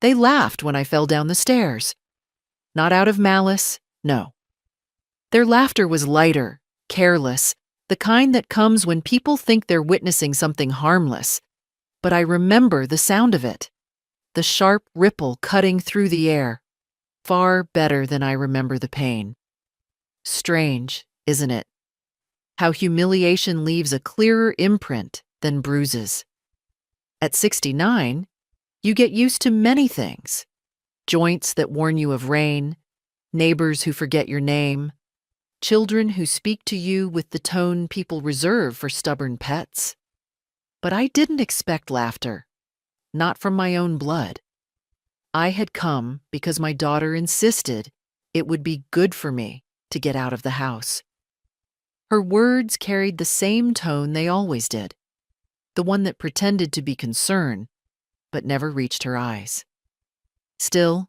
They laughed when I fell down the stairs. Not out of malice, no. Their laughter was lighter, careless, the kind that comes when people think they're witnessing something harmless. But I remember the sound of it, the sharp ripple cutting through the air, far better than I remember the pain. Strange, isn't it? How humiliation leaves a clearer imprint than bruises. At 69, you get used to many things. Joints that warn you of rain, neighbors who forget your name, children who speak to you with the tone people reserve for stubborn pets. But I didn't expect laughter, not from my own blood. I had come because my daughter insisted it would be good for me to get out of the house. Her words carried the same tone they always did, the one that pretended to be concern, but never reached her eyes. Still,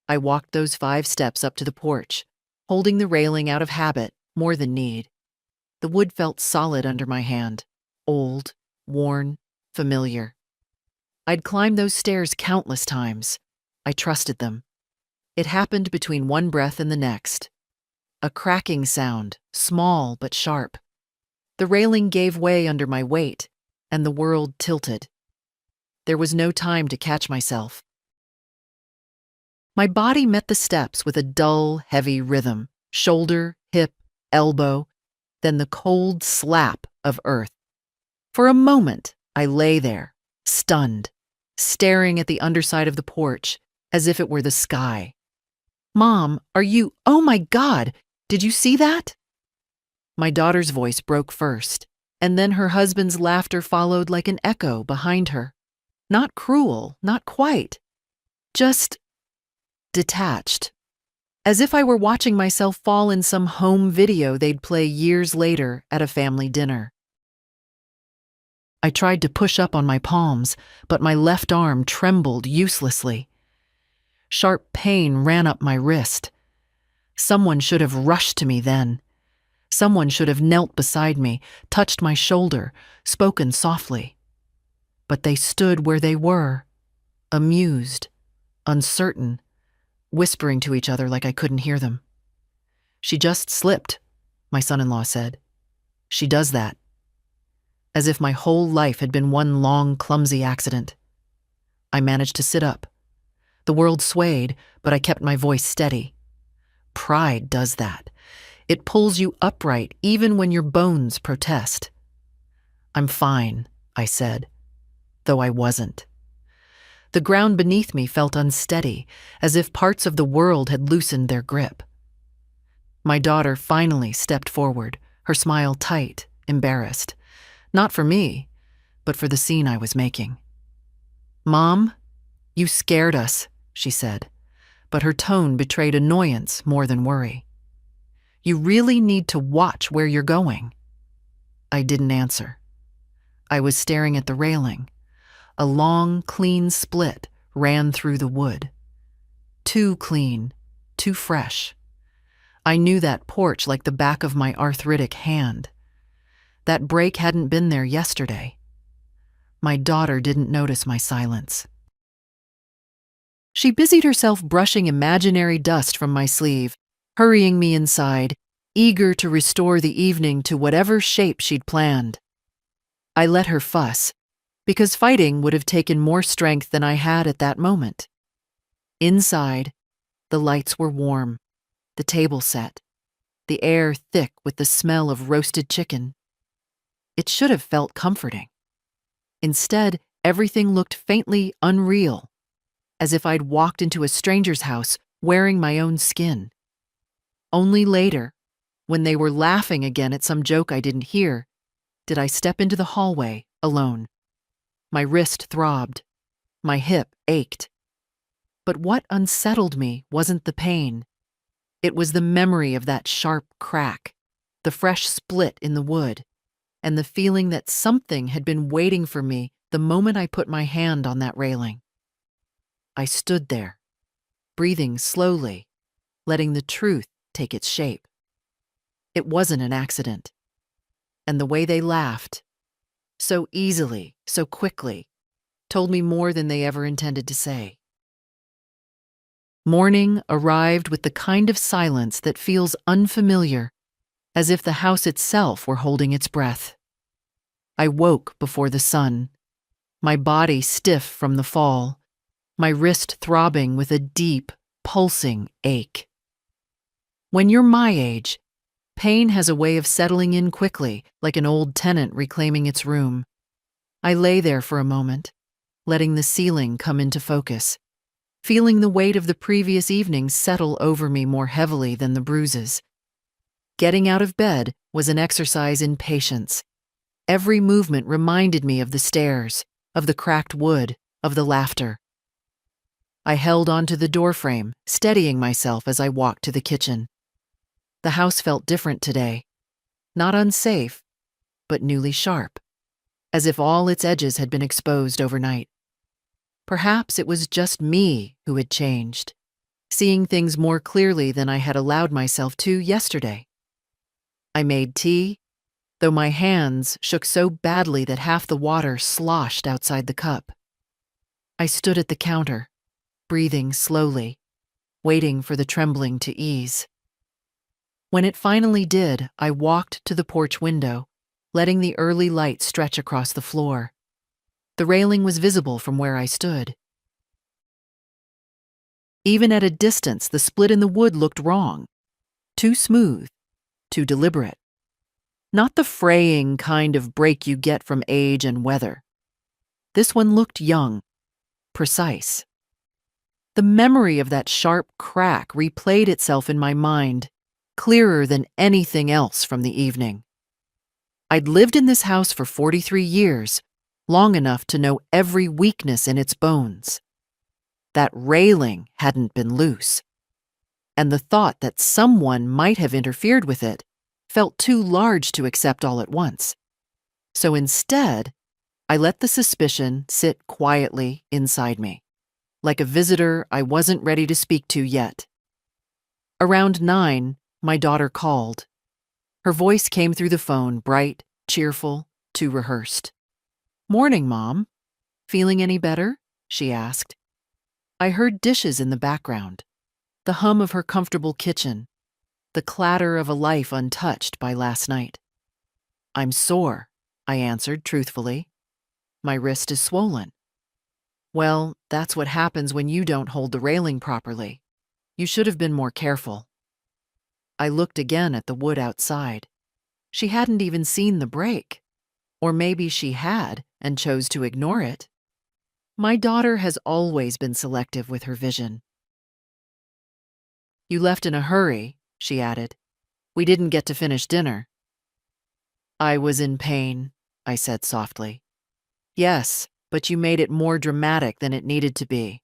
I walked those 5 steps up to the porch, holding the railing out of habit more than need. The wood felt solid under my hand, old, worn, familiar. I'd climbed those stairs countless times. I trusted them. It happened between one breath and the next. A cracking sound, small but sharp. The railing gave way under my weight, and the world tilted. There was no time to catch myself. My body met the steps with a dull, heavy rhythm, shoulder, hip, elbow, then the cold slap of earth. For a moment, I lay there, stunned, staring at the underside of the porch as if it were the sky. "Mom, oh my God, did you see that?" My daughter's voice broke first, and then her husband's laughter followed like an echo behind her. Not cruel, not quite. Just detached. As if I were watching myself fall in some home video they'd play years later at a family dinner. I tried to push up on my palms, but my left arm trembled uselessly. Sharp pain ran up my wrist. Someone should have rushed to me then. Someone should have knelt beside me, touched my shoulder, spoken softly. But they stood where they were, amused, uncertain, whispering to each other like I couldn't hear them. "She just slipped," my son-in-law said. "She does that." As if my whole life had been one long, clumsy accident. I managed to sit up. The world swayed, but I kept my voice steady. Pride does that. It pulls you upright even when your bones protest. "I'm fine," I said, though I wasn't. The ground beneath me felt unsteady, as if parts of the world had loosened their grip. My daughter finally stepped forward, her smile tight, embarrassed. Not for me, but for the scene I was making. "Mom, you scared us," she said, but her tone betrayed annoyance more than worry. "You really need to watch where you're going." I didn't answer. I was staring at the railing. A long, clean split ran through the wood. Too clean, too fresh. I knew that porch like the back of my arthritic hand. That break hadn't been there yesterday. My daughter didn't notice my silence. She busied herself brushing imaginary dust from my sleeve, hurrying me inside, eager to restore the evening to whatever shape she'd planned. I let her fuss, because fighting would have taken more strength than I had at that moment. Inside, the lights were warm, the table set, the air thick with the smell of roasted chicken. It should have felt comforting. Instead, everything looked faintly unreal, as if I'd walked into a stranger's house wearing my own skin. Only later, when they were laughing again at some joke I didn't hear, did I step into the hallway alone. My wrist throbbed. My hip ached. But what unsettled me wasn't the pain. It was the memory of that sharp crack, the fresh split in the wood, and the feeling that something had been waiting for me the moment I put my hand on that railing. I stood there, breathing slowly, letting the truth take its shape. It wasn't an accident. And the way they laughed, so easily, so quickly, told me more than they ever intended to say. Morning arrived with the kind of silence that feels unfamiliar, as if the house itself were holding its breath. I woke before the sun, my body stiff from the fall, my wrist throbbing with a deep, pulsing ache. When you're my age, pain has a way of settling in quickly, like an old tenant reclaiming its room. I lay there for a moment, letting the ceiling come into focus, feeling the weight of the previous evening settle over me more heavily than the bruises. Getting out of bed was an exercise in patience. Every movement reminded me of the stairs, of the cracked wood, of the laughter. I held onto the doorframe, steadying myself as I walked to the kitchen. The house felt different today. Not unsafe, but newly sharp, as if all its edges had been exposed overnight. Perhaps it was just me who had changed, seeing things more clearly than I had allowed myself to yesterday. I made tea, though my hands shook so badly that half the water sloshed outside the cup. I stood at the counter, breathing slowly, waiting for the trembling to ease. When it finally did, I walked to the porch window, letting the early light stretch across the floor. The railing was visible from where I stood. Even at a distance, the split in the wood looked wrong. Too smooth, too deliberate. Not the fraying kind of break you get from age and weather. This one looked young, precise. The memory of that sharp crack replayed itself in my mind, clearer than anything else from the evening. I'd lived in this house for 43 years, long enough to know every weakness in its bones. That railing hadn't been loose, and the thought that someone might have interfered with it felt too large to accept all at once. So instead, I let the suspicion sit quietly inside me, like a visitor I wasn't ready to speak to yet. Around 9, my daughter called. Her voice came through the phone, bright, cheerful, too rehearsed. "Morning, Mom. Feeling any better?" she asked. I heard dishes in the background, the hum of her comfortable kitchen, the clatter of a life untouched by last night. "I'm sore," I answered truthfully. "My wrist is swollen." "Well, that's what happens when you don't hold the railing properly. You should have been more careful." I looked again at the wood outside. She hadn't even seen the break. Or maybe she had and chose to ignore it. My daughter has always been selective with her vision. "You left in a hurry," she added. "We didn't get to finish dinner." "I was in pain," I said softly. "Yes, but you made it more dramatic than it needed to be.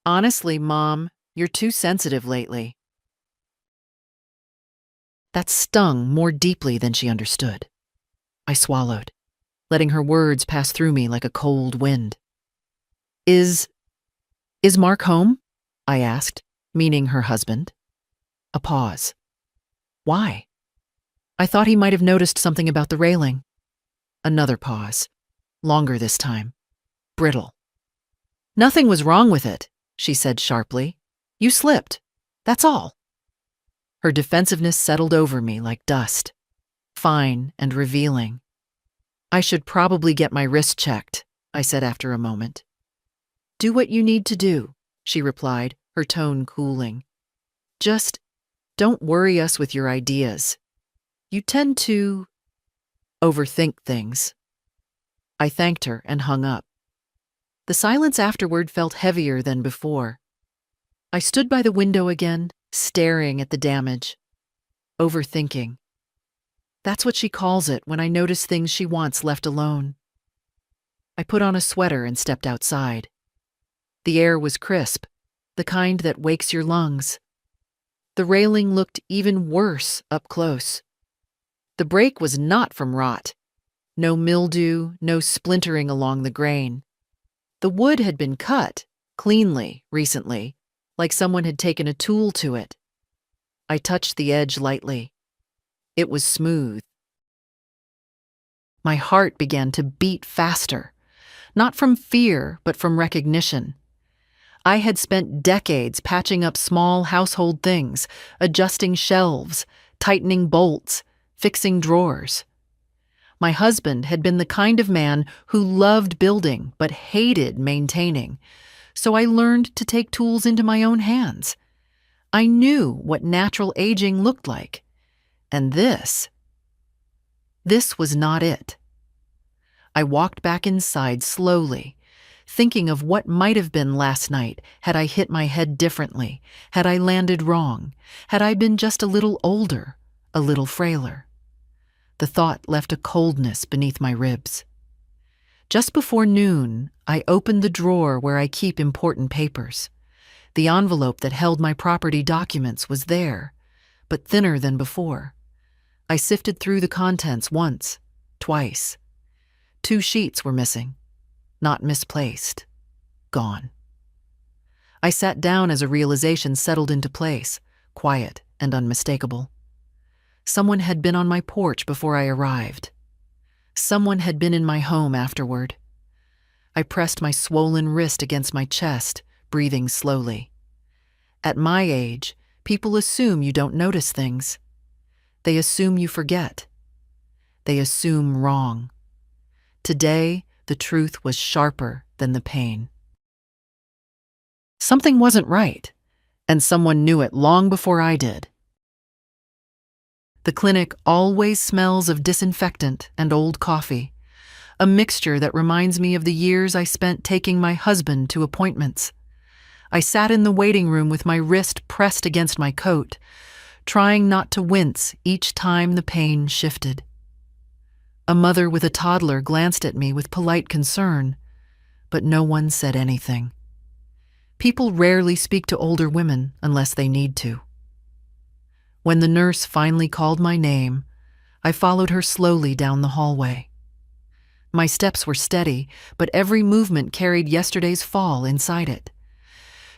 Honestly, Mom, you're too sensitive lately." That stung more deeply than she understood. I swallowed, letting her words pass through me like a cold wind. Is Mark home?" I asked, meaning her husband. A pause. Why? I thought he might have noticed something about the railing. Another pause. Longer this time. Brittle. "Nothing was wrong with it," she said sharply. "You slipped. That's all." Her defensiveness settled over me like dust, fine and revealing. "I should probably get my wrist checked," I said after a moment. "Do what you need to do," she replied, her tone cooling. "Just don't worry us with your ideas. You tend to overthink things." I thanked her and hung up. The silence afterward felt heavier than before. I stood by the window again, staring at the damage. Overthinking. That's what she calls it when I notice things she wants left alone. I put on a sweater and stepped outside. The air was crisp, the kind that wakes your lungs. The railing looked even worse up close. The break was not from rot. No mildew, no splintering along the grain. The wood had been cut, cleanly, recently, like someone had taken a tool to it. I touched the edge lightly. It was smooth. My heart began to beat faster, not from fear, but from recognition. I had spent decades patching up small household things, adjusting shelves, tightening bolts, fixing drawers. My husband had been the kind of man who loved building but hated maintaining, so I learned to take tools into my own hands. I knew what natural aging looked like, and this was not it. I walked back inside slowly, thinking of what might have been last night had I hit my head differently, had I landed wrong, had I been just a little older, a little frailer. The thought left a coldness beneath my ribs. Just before noon, I opened the drawer where I keep important papers. The envelope that held my property documents was there, but thinner than before. I sifted through the contents once, twice. 2 sheets were missing, not misplaced, gone. I sat down as a realization settled into place, quiet and unmistakable. Someone had been on my porch before I arrived. Someone had been in my home afterward. I pressed my swollen wrist against my chest, breathing slowly. At my age, people assume you don't notice things. They assume you forget. They assume wrong. Today, the truth was sharper than the pain. Something wasn't right, and someone knew it long before I did. The clinic always smells of disinfectant and old coffee, a mixture that reminds me of the years I spent taking my husband to appointments. I sat in the waiting room with my wrist pressed against my coat, trying not to wince each time the pain shifted. A mother with a toddler glanced at me with polite concern, but no one said anything. People rarely speak to older women unless they need to. When the nurse finally called my name, I followed her slowly down the hallway. My steps were steady, but every movement carried yesterday's fall inside it.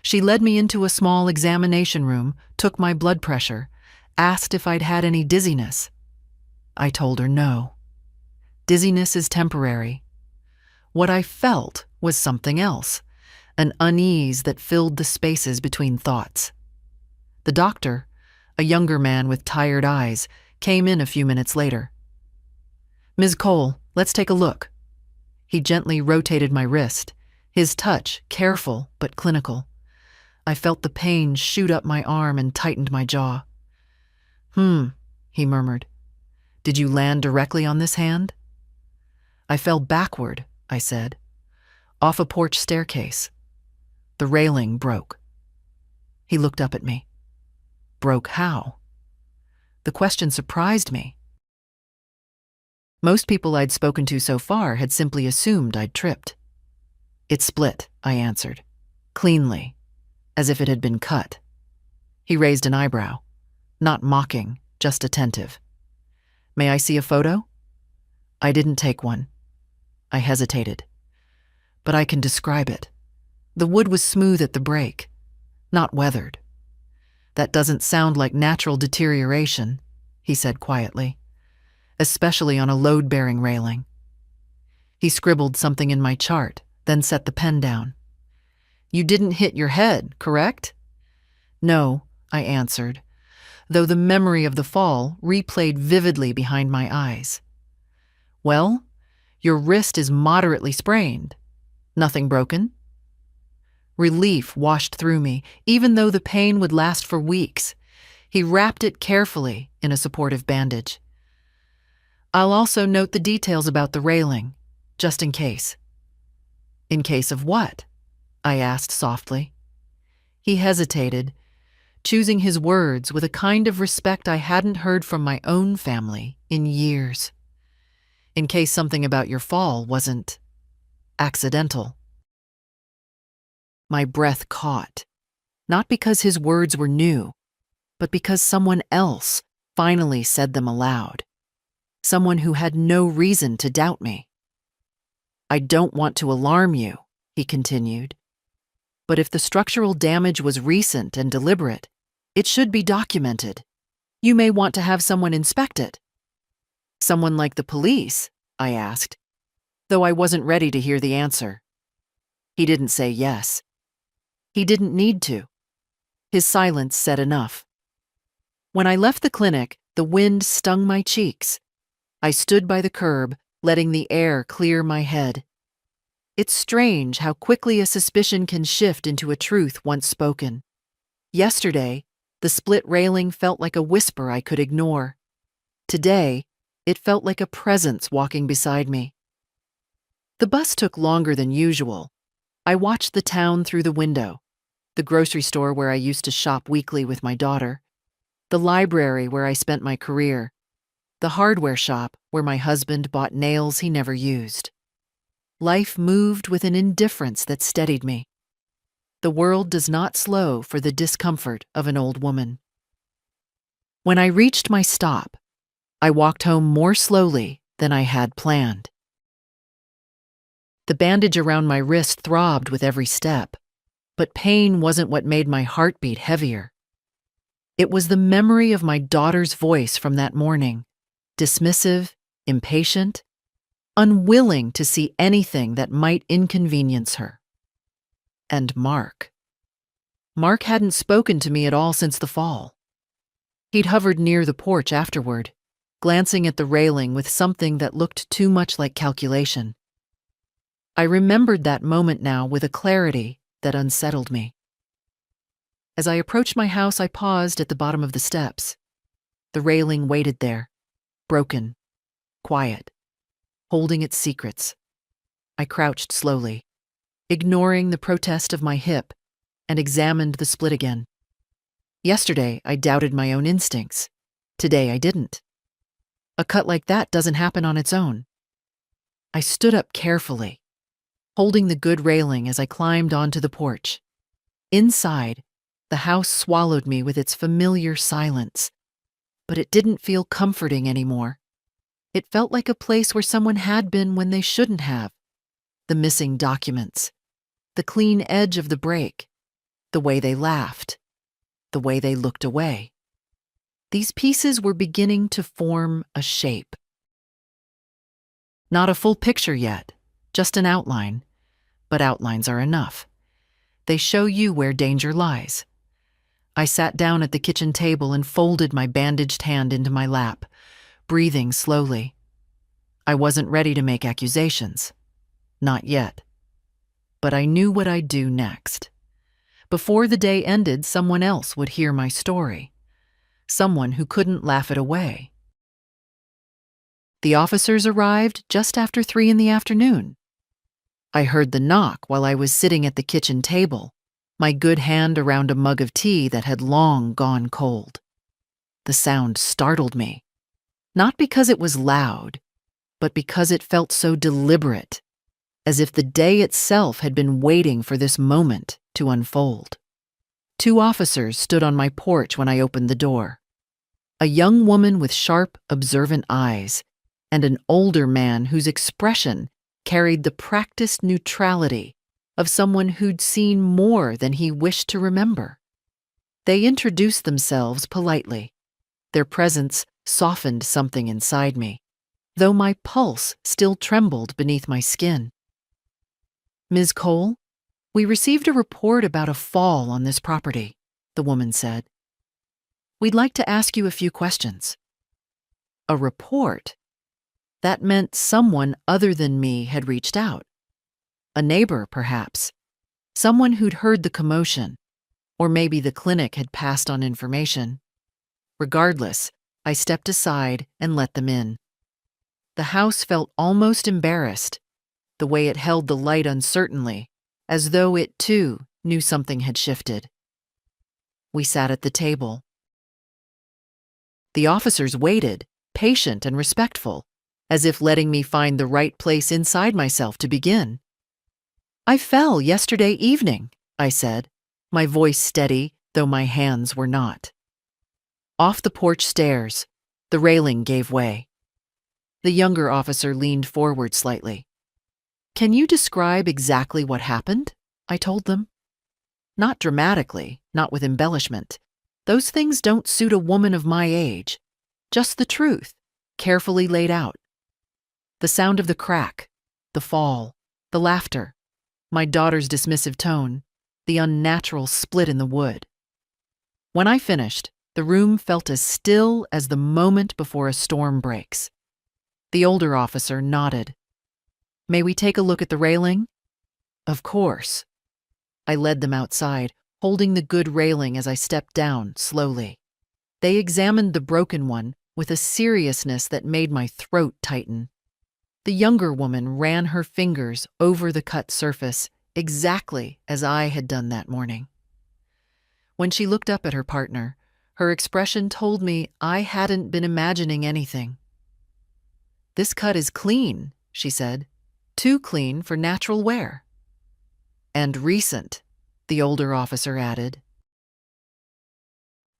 She led me into a small examination room, took my blood pressure, asked if I'd had any dizziness. I told her no. Dizziness is temporary. What I felt was something else, an unease that filled the spaces between thoughts. The doctor, a younger man with tired eyes, came in a few minutes later. "Ms. Cole, let's take a look." He gently rotated my wrist, his touch careful but clinical. I felt the pain shoot up my arm and tightened my jaw. He murmured. "Did you land directly on this hand?" "I fell backward," I said, "off a porch staircase. The railing broke." He looked up at me. Broke how? The question surprised me. Most people I'd spoken to so far had simply assumed I'd tripped. "It split," I answered, cleanly, as if it had been cut. He raised an eyebrow, not mocking, just attentive. "May I see a photo?" I didn't take one. I hesitated. "But I can describe it. The wood was smooth at the break, not weathered." "That doesn't sound like natural deterioration," he said quietly, "especially on a load-bearing railing." He scribbled something in my chart, then set the pen down. "You didn't hit your head, correct?" "No," I answered, though the memory of the fall replayed vividly behind my eyes. "Well, your wrist is moderately sprained. Nothing broken?" Relief washed through me, even though the pain would last for weeks. He wrapped it carefully in a supportive bandage. "I'll also note the details about the railing, just in case." "In case of what?" I asked softly. He hesitated, choosing his words with a kind of respect I hadn't heard from my own family in years. "In case something about your fall wasn't accidental." My breath caught, not because his words were new, but because someone else finally said them aloud. Someone who had no reason to doubt me. "I don't want to alarm you," he continued, "but if the structural damage was recent and deliberate, it should be documented. You may want to have someone inspect it." "Someone like the police?" I asked, though I wasn't ready to hear the answer. He didn't say yes. He didn't need to. His silence said enough. When I left the clinic, the wind stung my cheeks. I stood by the curb, letting the air clear my head. It's strange how quickly a suspicion can shift into a truth once spoken. Yesterday, the split railing felt like a whisper I could ignore. Today, it felt like a presence walking beside me. The bus took longer than usual. I watched the town through the window, the grocery store where I used to shop weekly with my daughter, the library where I spent my career, the hardware shop where my husband bought nails he never used. Life moved with an indifference that steadied me. The world does not slow for the discomfort of an old woman. When I reached my stop, I walked home more slowly than I had planned. The bandage around my wrist throbbed with every step, but pain wasn't what made my heart beat heavier. It was the memory of my daughter's voice from that morning, dismissive, impatient, unwilling to see anything that might inconvenience her. And Mark. Mark hadn't spoken to me at all since the fall. He'd hovered near the porch afterward, glancing at the railing with something that looked too much like calculation. I remembered that moment now with a clarity that unsettled me. As I approached my house, I paused at the bottom of the steps. The railing waited there, broken, quiet, holding its secrets. I crouched slowly, ignoring the protest of my hip, and examined the split again. Yesterday, I doubted my own instincts. Today, I didn't. A cut like that doesn't happen on its own. I stood up carefully, holding the good railing as I climbed onto the porch. Inside, the house swallowed me with its familiar silence, but it didn't feel comforting anymore. It felt like a place where someone had been when they shouldn't have. The missing documents, the clean edge of the break, the way they laughed, the way they looked away. These pieces were beginning to form a shape. Not a full picture yet, just an outline, but outlines are enough. They show you where danger lies. I sat down at the kitchen table and folded my bandaged hand into my lap, breathing slowly. I wasn't ready to make accusations. Not yet. But I knew what I'd do next. Before the day ended, someone else would hear my story. Someone who couldn't laugh it away. The officers arrived just after 3 in the afternoon. I heard the knock while I was sitting at the kitchen table, my good hand around a mug of tea that had long gone cold. The sound startled me, not because it was loud, but because it felt so deliberate, as if the day itself had been waiting for this moment to unfold. 2 officers stood on my porch when I opened the door. A young woman with sharp, observant eyes, and an older man whose expression carried the practiced neutrality of someone who'd seen more than he wished to remember. They introduced themselves politely. Their presence softened something inside me, though my pulse still trembled beneath my skin. "Ms. Cole, we received a report about a fall on this property," the woman said. "We'd like to ask you a few questions." A report? That meant someone other than me had reached out. A neighbor, perhaps. Someone who'd heard the commotion. Or maybe the clinic had passed on information. Regardless, I stepped aside and let them in. The house felt almost embarrassed, the way it held the light uncertainly, as though it, too, knew something had shifted. We sat at the table. The officers waited, patient and respectful, as if letting me find the right place inside myself to begin. "I fell yesterday evening," I said, my voice steady, though my hands were not. Off the porch stairs, the railing gave way. The younger officer leaned forward slightly. "Can you describe exactly what happened?" I told them. Not dramatically, not with embellishment. Those things don't suit a woman of my age. Just the truth, carefully laid out. The sound of the crack, the fall, the laughter, my daughter's dismissive tone. the unnatural split in the wood. When I finished, the room felt as still as the moment before a storm breaks. The older officer nodded. "May we take a look at the railing?" "Of course." I led them outside, holding the good railing as I stepped down slowly. They examined the broken one with a seriousness that made my throat tighten. The younger woman ran her fingers over the cut surface exactly as I had done that morning. When she looked up at her partner, her expression told me I hadn't been imagining anything. "This cut is clean," she said. "Too clean for natural wear." "And recent," the older officer added.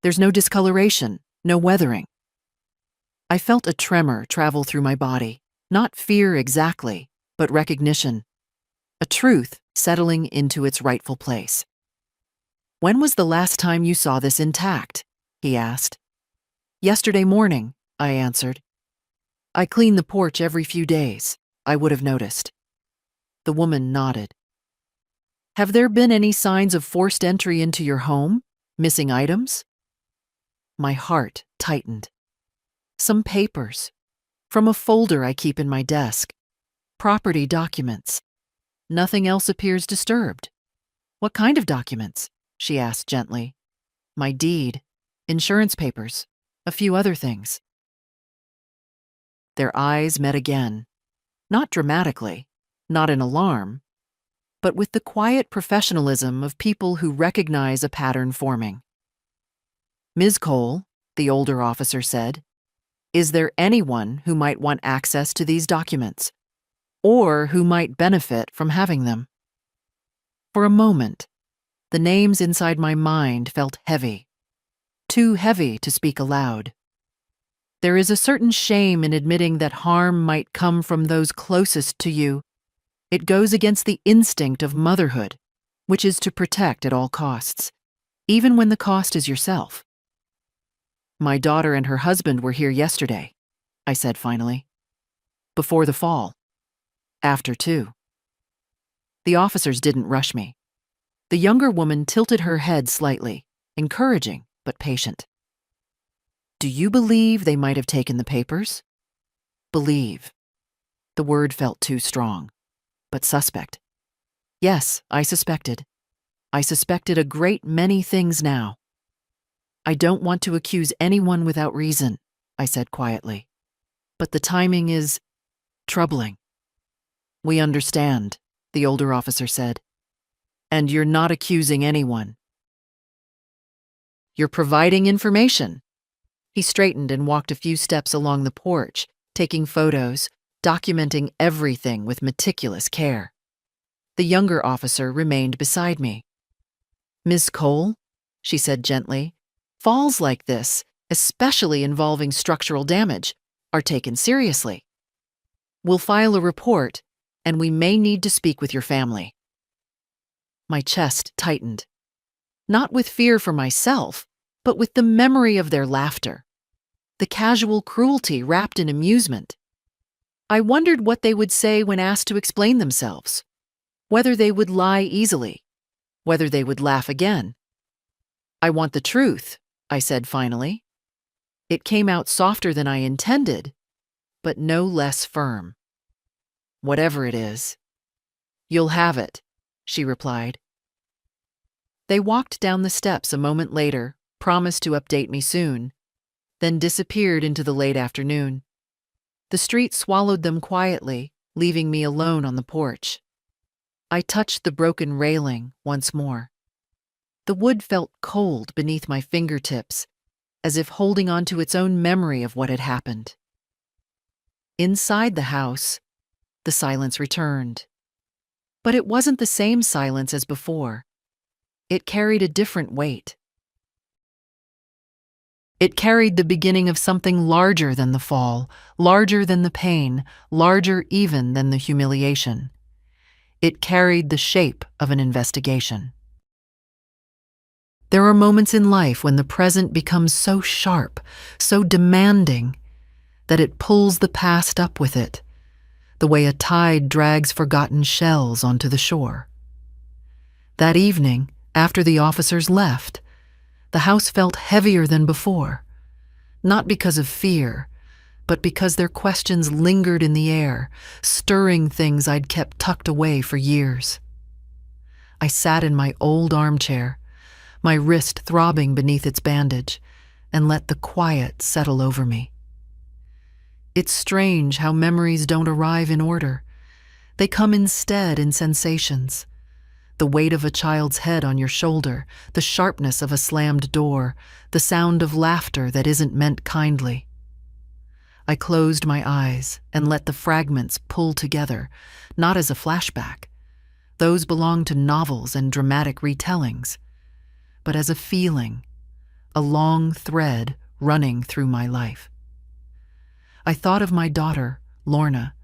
"There's no discoloration, no weathering." I felt a tremor travel through my body, not fear exactly, but recognition. A truth settling into its rightful place. "When was the last time you saw this intact?" he asked. "Yesterday morning," I answered. "I clean the porch every few days. I would have noticed." The woman nodded. "Have there been any signs of forced entry into your home? Missing items?" My heart tightened. "Some papers. From a folder I keep in my desk. Property documents. Nothing else appears disturbed." "What kind of documents?" she asked gently. "My deed, insurance papers, a few other things." Their eyes met again. Not dramatically, not in alarm, but with the quiet professionalism of people who recognize a pattern forming. "Ms. Cole," the older officer said, "is there anyone who might want access to these documents, or who might benefit from having them?" For a moment, the names inside my mind felt heavy, too heavy to speak aloud. There is a certain shame in admitting that harm might come from those closest to you. It goes against the instinct of motherhood, which is to protect at all costs, even when the cost is yourself. "My daughter and her husband were here yesterday," I said finally. "Before the fall. After too." The officers didn't rush me. The younger woman tilted her head slightly, encouraging but patient. "Do you believe they might have taken the papers?" "Believe." The word felt too strong. But suspect. Yes, I suspected. I suspected a great many things now. "I don't want to accuse anyone without reason," I said quietly. "But the timing is troubling." "We understand," the older officer said. "And you're not accusing anyone. You're providing information." He straightened and walked a few steps along the porch, taking photos, documenting everything with meticulous care. The younger officer remained beside me. "Miss Cole," she said gently, "falls like this, especially involving structural damage, are taken seriously. We'll file a report, and we may need to speak with your family." My chest tightened. Not with fear for myself, but with the memory of their laughter. The casual cruelty wrapped in amusement. I wondered what they would say when asked to explain themselves. Whether they would lie easily. Whether they would laugh again. "I want the truth," I said finally. It came out softer than I intended, but no less firm. "Whatever it is." "You'll have it," she replied. They walked down the steps a moment later, promised to update me soon, then disappeared into the late afternoon. The street swallowed them quietly, leaving me alone on the porch. I touched the broken railing once more. The wood felt cold beneath my fingertips, as if holding on to its own memory of what had happened. Inside the house, the silence returned. But it wasn't the same silence as before. It carried a different weight. It carried the beginning of something larger than the fall, larger than the pain, larger even than the humiliation. It carried the shape of an investigation. There are moments in life when the present becomes so sharp, so demanding, that it pulls the past up with it, the way a tide drags forgotten shells onto the shore. That evening, after the officers left, the house felt heavier than before, not because of fear, but because their questions lingered in the air, stirring things I'd kept tucked away for years. I sat in my old armchair, my wrist throbbing beneath its bandage, and let the quiet settle over me. It's strange how memories don't arrive in order. They come instead in sensations. The weight of a child's head on your shoulder, the sharpness of a slammed door, the sound of laughter that isn't meant kindly. I closed my eyes and let the fragments pull together, not as a flashback. Those belong to novels and dramatic retellings, but as a feeling, a long thread running through my life. I thought of my daughter, Lorna,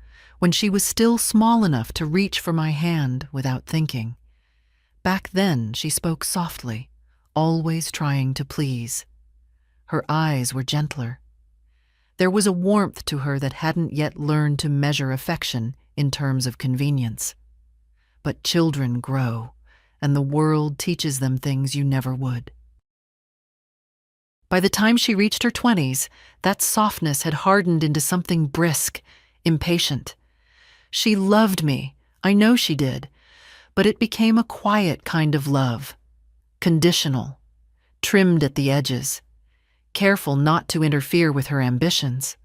when she was still small enough to reach for my hand without thinking. Back then, she spoke softly, always trying to please. Her eyes were gentler. There was a warmth to her that hadn't yet learned to measure affection in terms of convenience. But children grow, and the world teaches them things you never would. By the time she reached her 20s, that softness had hardened into something brisk, impatient. She loved me, I know she did, but it became a quiet kind of love, conditional, trimmed at the edges, careful not to interfere with her ambitions.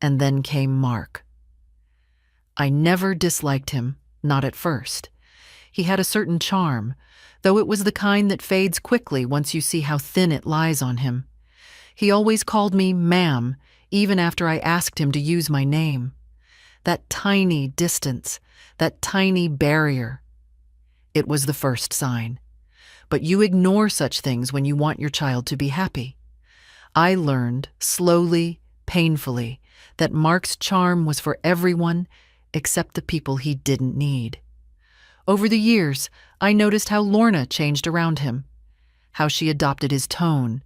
And then came Mark. I never disliked him, not at first. He had a certain charm, though it was the kind that fades quickly once you see how thin it lies on him. He always called me ma'am, even after I asked him to use my name. That tiny distance, that tiny barrier. It was the first sign. But you ignore such things when you want your child to be happy. I learned, slowly, painfully, that Mark's charm was for everyone except the people he didn't need. Over the years, I noticed how Lorna changed around him, how she adopted his tone,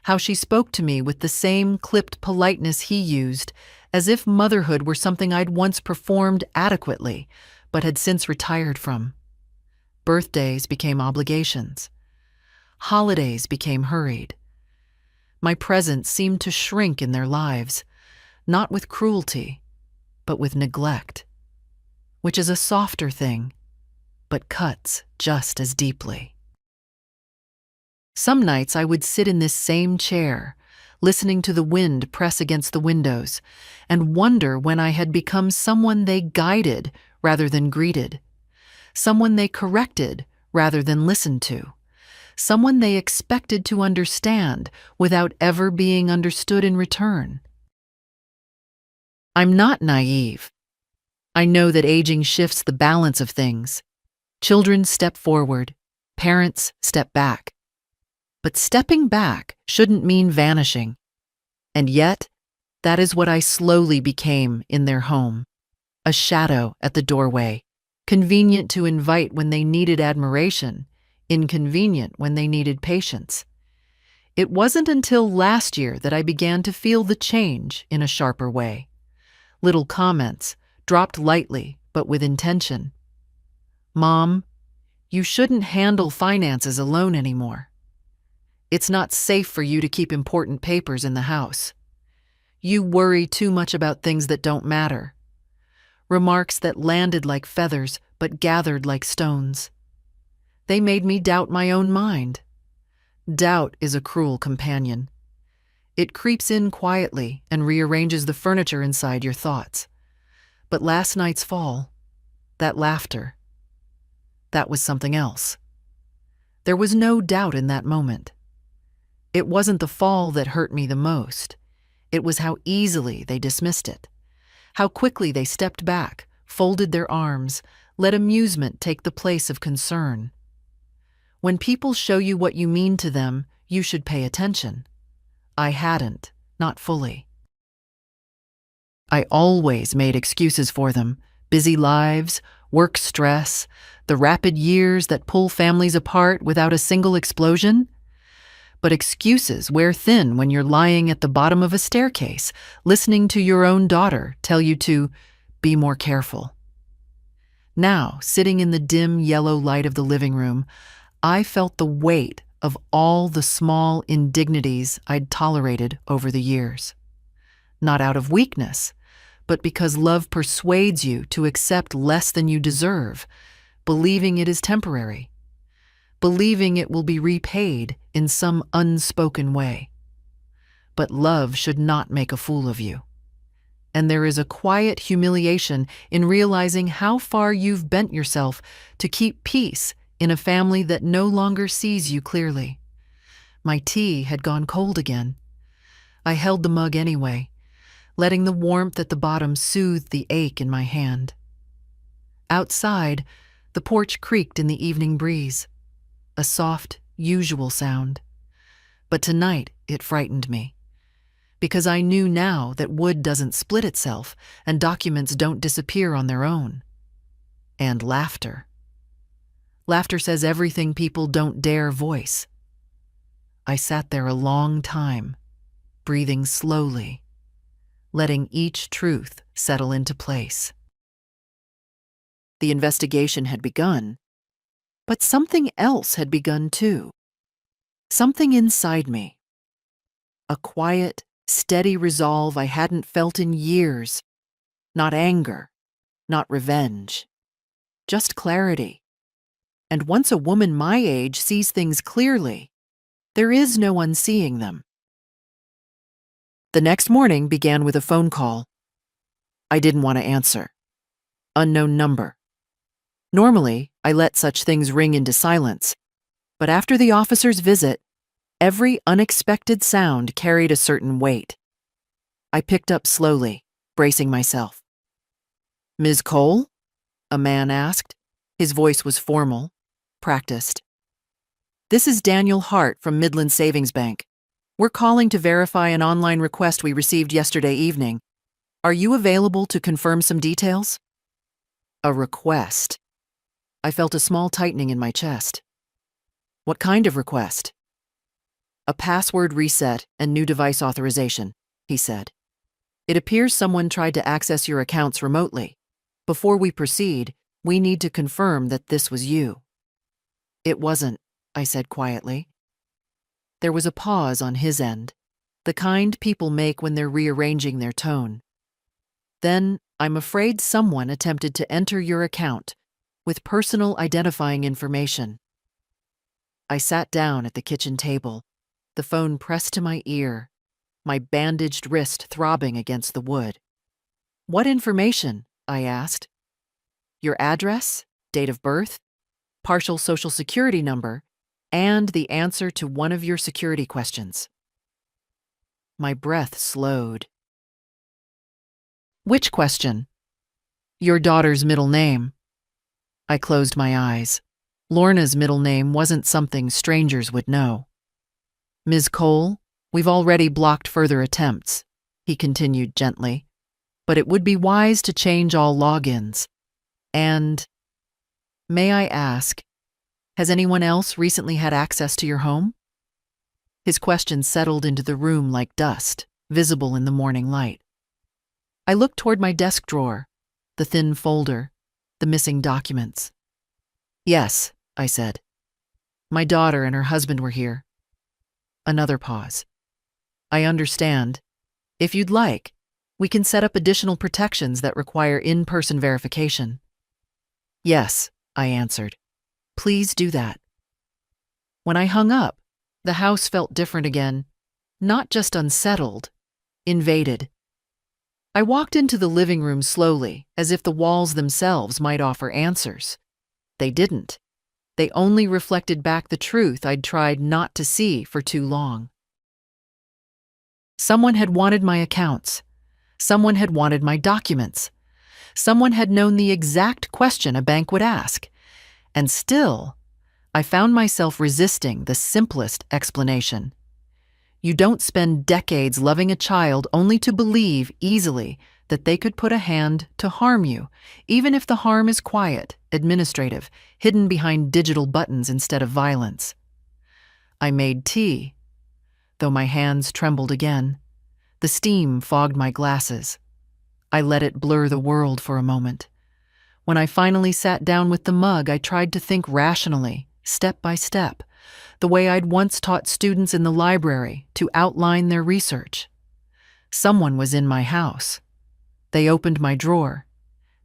how she spoke to me with the same clipped politeness he used, as if motherhood were something I'd once performed adequately, but had since retired from. Birthdays became obligations. Holidays became hurried. My presence seemed to shrink in their lives, not with cruelty, but with neglect, which is a softer thing, but cuts just as deeply. Some nights I would sit in this same chair, listening to the wind press against the windows, and wonder when I had become someone they guided rather than greeted, someone they corrected rather than listened to, someone they expected to understand without ever being understood in return. I'm not naive. I know that aging shifts the balance of things. Children step forward, parents step back. But stepping back shouldn't mean vanishing. And yet, that is what I slowly became in their home. A shadow at the doorway, convenient to invite when they needed admiration, inconvenient when they needed patience. It wasn't until last year that I began to feel the change in a sharper way. Little comments, dropped lightly but with intention. Mom, you shouldn't handle finances alone anymore. It's not safe for you to keep important papers in the house. You worry too much about things that don't matter. Remarks that landed like feathers but gathered like stones. They made me doubt my own mind. Doubt is a cruel companion. It creeps in quietly and rearranges the furniture inside your thoughts. But last night's fall, that laughter, that was something else. There was no doubt in that moment. It wasn't the fall that hurt me the most. It was how easily they dismissed it, how quickly they stepped back, folded their arms, let amusement take the place of concern. When people show you what you mean to them, you should pay attention. I hadn't, not fully. I always made excuses for them, busy lives, work stress, the rapid years that pull families apart without a single explosion. But excuses wear thin when you're lying at the bottom of a staircase, listening to your own daughter tell you to be more careful. Now, sitting in the dim yellow light of the living room, I felt the weight of all the small indignities I'd tolerated over the years. Not out of weakness, but because love persuades you to accept less than you deserve, believing it is temporary, believing it will be repaid in some unspoken way. But love should not make a fool of you. And there is a quiet humiliation in realizing how far you've bent yourself to keep peace in a family that no longer sees you clearly. My tea had gone cold again. I held the mug anyway, letting the warmth at the bottom soothe the ache in my hand. Outside, the porch creaked in the evening breeze, a soft, usual sound. But tonight it frightened me, because I knew now that wood doesn't split itself and documents don't disappear on their own. And laughter. Laughter says everything people don't dare voice. I sat there a long time, breathing slowly, letting each truth settle into place. The investigation had begun, but something else had begun too. Something inside me. A quiet, steady resolve I hadn't felt in years. Not anger, not revenge, just clarity. And once a woman my age sees things clearly, there is no unseeing them. The next morning began with a phone call. I didn't want to answer. Unknown number. Normally, I let such things ring into silence, but after the officer's visit, every unexpected sound carried a certain weight. I picked up slowly, bracing myself. "Ms. Cole?" a man asked. His voice was formal, practiced. "This is Daniel Hart from Midland Savings Bank. We're calling to verify an online request we received yesterday evening. Are you available to confirm some details?" A request. I felt a small tightening in my chest. What kind of request? "A password reset and new device authorization," he said. "It appears someone tried to access your accounts remotely. Before we proceed, we need to confirm that this was you." "It wasn't," I said quietly. There was a pause on his end, the kind people make when they're rearranging their tone. Then, "I'm afraid someone attempted to enter your account with personal identifying information." I sat down at the kitchen table, the phone pressed to my ear, my bandaged wrist throbbing against the wood. "What information?" I asked. "Your address, date of birth, partial social security number, and the answer to one of your security questions." My breath slowed. "Which question?" "Your daughter's middle name." I closed my eyes. Lorna's middle name wasn't something strangers would know. "Ms. Cole, we've already blocked further attempts," he continued gently, "but it would be wise to change all logins. And, may I ask, has anyone else recently had access to your home?" His question settled into the room like dust, visible in the morning light. I looked toward my desk drawer, the thin folder, the missing documents. "Yes," I said. "My daughter and her husband were here." Another pause. "I understand. If you'd like, we can set up additional protections that require in-person verification." "Yes," I answered. "Please do that." When I hung up, the house felt different again, not just unsettled, invaded. I walked into the living room slowly, as if the walls themselves might offer answers. They didn't. They only reflected back the truth I'd tried not to see for too long. Someone had wanted my accounts. Someone had wanted my documents. Someone had known the exact question a bank would ask. And still, I found myself resisting the simplest explanation. You don't spend decades loving a child only to believe easily that they could put a hand to harm you, even if the harm is quiet, administrative, hidden behind digital buttons instead of violence. I made tea, though my hands trembled again. The steam fogged my glasses. I let it blur the world for a moment. When I finally sat down with the mug, I tried to think rationally, step by step, the way I'd once taught students in the library to outline their research. Someone was in my house. They opened my drawer.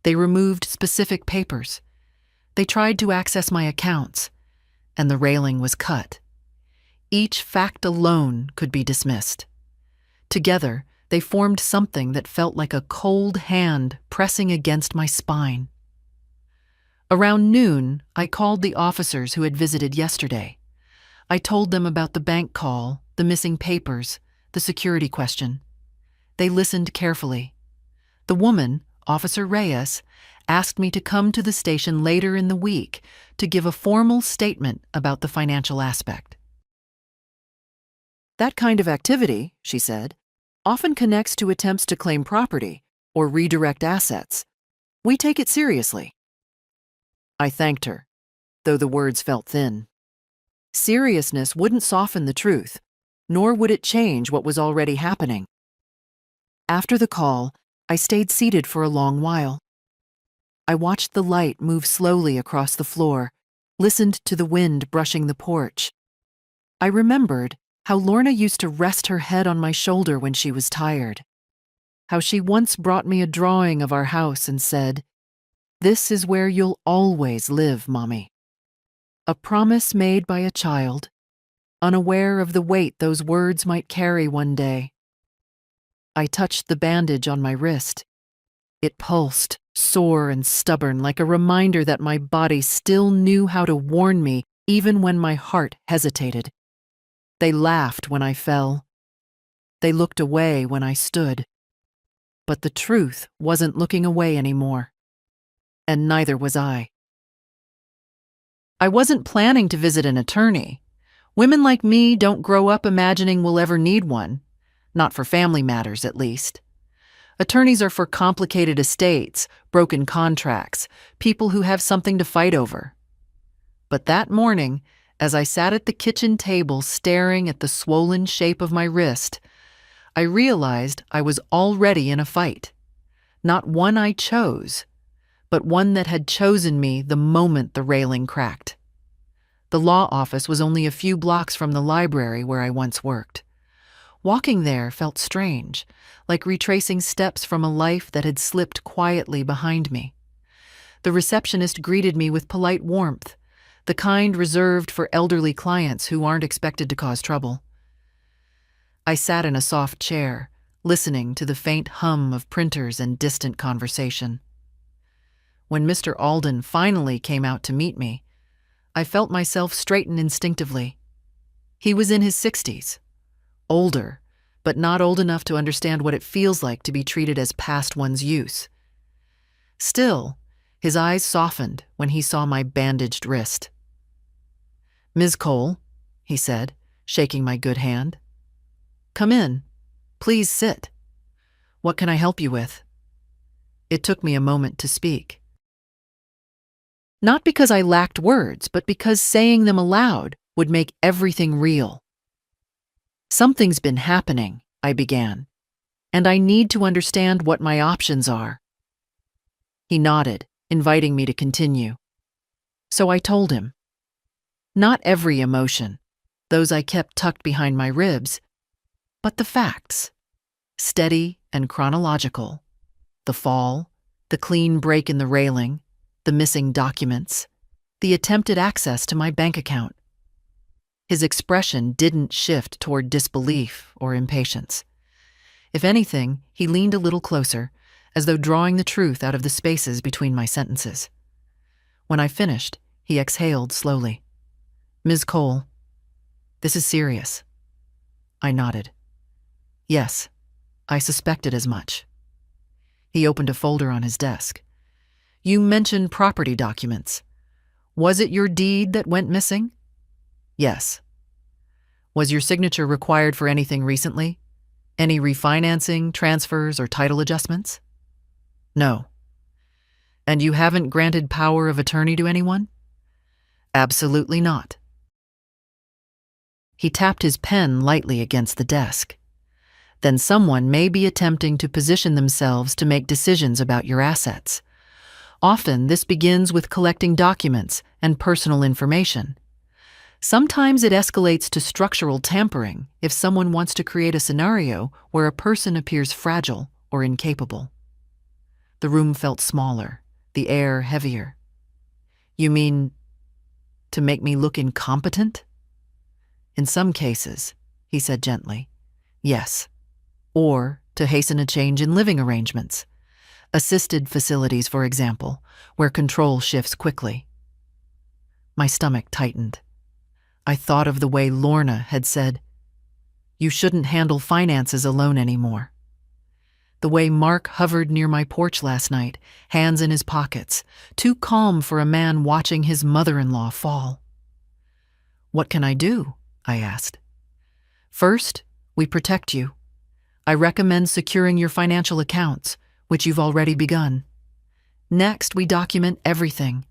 They removed specific papers. They tried to access my accounts, and the railing was cut. Each fact alone could be dismissed. Together, they formed something that felt like a cold hand pressing against my spine. Around noon, I called the officers who had visited yesterday. I told them about the bank call, the missing papers, the security question. They listened carefully. The woman, Officer Reyes, asked me to come to the station later in the week to give a formal statement about the financial aspect. That kind of activity, she said, often connects to attempts to claim property or redirect assets. We take it seriously. I thanked her, though the words felt thin. Seriousness wouldn't soften the truth, nor would it change what was already happening. After the call, I stayed seated for a long while. I watched the light move slowly across the floor, listened to the wind brushing the porch. I remembered how Lorna used to rest her head on my shoulder when she was tired. How she once brought me a drawing of our house and said, "This is where you'll always live, Mommy." A promise made by a child, unaware of the weight those words might carry one day. I touched the bandage on my wrist. It pulsed, sore and stubborn, like a reminder that my body still knew how to warn me even when my heart hesitated. They laughed when I fell. They looked away when I stood. But the truth wasn't looking away anymore. And neither was I. I wasn't planning to visit an attorney. Women like me don't grow up imagining we'll ever need one. Not for family matters, at least. Attorneys are for complicated estates, broken contracts, people who have something to fight over. But that morning, as I sat at the kitchen table staring at the swollen shape of my wrist, I realized I was already in a fight. Not one I chose, but one that had chosen me the moment the railing cracked. The law office was only a few blocks from the library where I once worked. Walking there felt strange, like retracing steps from a life that had slipped quietly behind me. The receptionist greeted me with polite warmth, the kind reserved for elderly clients who aren't expected to cause trouble. I sat in a soft chair, listening to the faint hum of printers and distant conversation. When Mr. Alden finally came out to meet me, I felt myself straighten instinctively. He was in his 60s. Older, but not old enough to understand what it feels like to be treated as past one's use. Still, his eyes softened when he saw my bandaged wrist. "Ms. Cole," he said, shaking my good hand. "Come in. Please sit. What can I help you with?" It took me a moment to speak. Not because I lacked words, but because saying them aloud would make everything real. "Something's been happening," I began, "and I need to understand what my options are." He nodded, inviting me to continue. So I told him. Not every emotion, those I kept tucked behind my ribs, but the facts, steady and chronological. The fall, the clean break in the railing, the missing documents, the attempted access to my bank account. His expression didn't shift toward disbelief or impatience. If anything, he leaned a little closer, as though drawing the truth out of the spaces between my sentences. When I finished, he exhaled slowly. "Ms. Cole, this is serious." I nodded. "Yes, I suspected as much." He opened a folder on his desk. "You mentioned property documents. Was it your deed that went missing?" "Yes." "Was your signature required for anything recently? Any refinancing, transfers, or title adjustments?" "No." "And you haven't granted power of attorney to anyone?" "Absolutely not." He tapped his pen lightly against the desk. "Then someone may be attempting to position themselves to make decisions about your assets. Often, this begins with collecting documents and personal information. Sometimes it escalates to structural tampering if someone wants to create a scenario where a person appears fragile or incapable. The room felt smaller, the air heavier. You mean to make me look incompetent? In some cases, he said gently, yes. Or to hasten a change in living arrangements. Assisted facilities, for example, where control shifts quickly. My stomach tightened. I thought of the way Lorna had said, "You shouldn't handle finances alone anymore." The way Mark hovered near my porch last night, hands in his pockets, too calm for a man watching his mother-in-law fall. "What can I do?" I asked. "First, we protect you. I recommend securing your financial accounts, which you've already begun. Next, we document everything.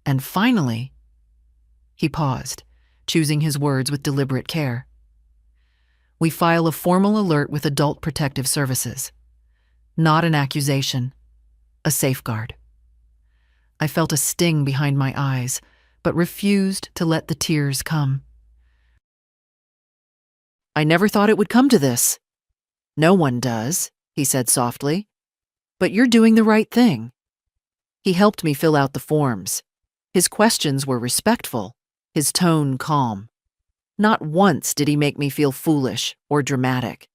And finally," he paused, choosing his words with deliberate care, "we file a formal alert with Adult Protective Services. Not an accusation, a safeguard." I felt a sting behind my eyes, but refused to let the tears come. "I never thought it would come to this." "No one does," he said softly. "But you're doing the right thing." He helped me fill out the forms. His questions were respectful, his tone calm. Not once did he make me feel foolish or dramatic.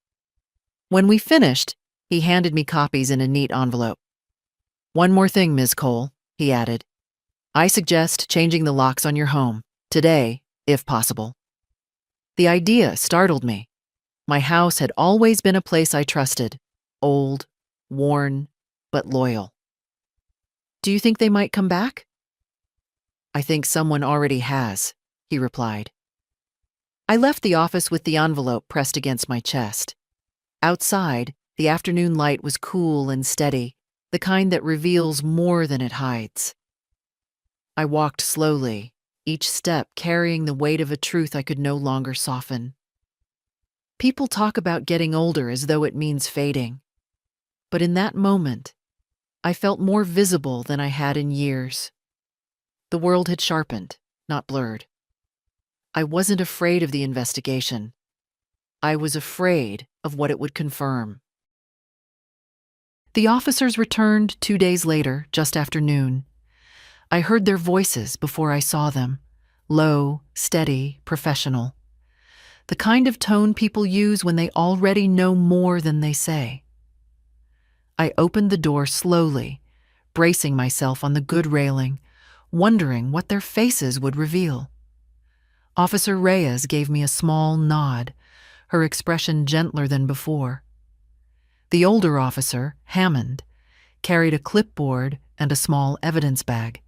When we finished, he handed me copies in a neat envelope. "One more thing, Ms. Cole," he added. "I suggest changing the locks on your home, today, if possible." The idea startled me. My house had always been a place I trusted, old, worn, but loyal. "Do you think they might come back?" "I think someone already has," he replied. I left the office with the envelope pressed against my chest. Outside, the afternoon light was cool and steady, the kind that reveals more than it hides. I walked slowly, each step carrying the weight of a truth I could no longer soften. People talk about getting older as though it means fading. But in that moment, I felt more visible than I had in years. The world had sharpened, not blurred. I wasn't afraid of the investigation. I was afraid of what it would confirm. The officers returned 2 days later, just after noon. I heard their voices before I saw them, low, steady, professional. The kind of tone people use when they already know more than they say. I opened the door slowly, bracing myself on the good railing, wondering what their faces would reveal. Officer Reyes gave me a small nod, her expression gentler than before. The older officer, Hammond, carried a clipboard and a small evidence bag.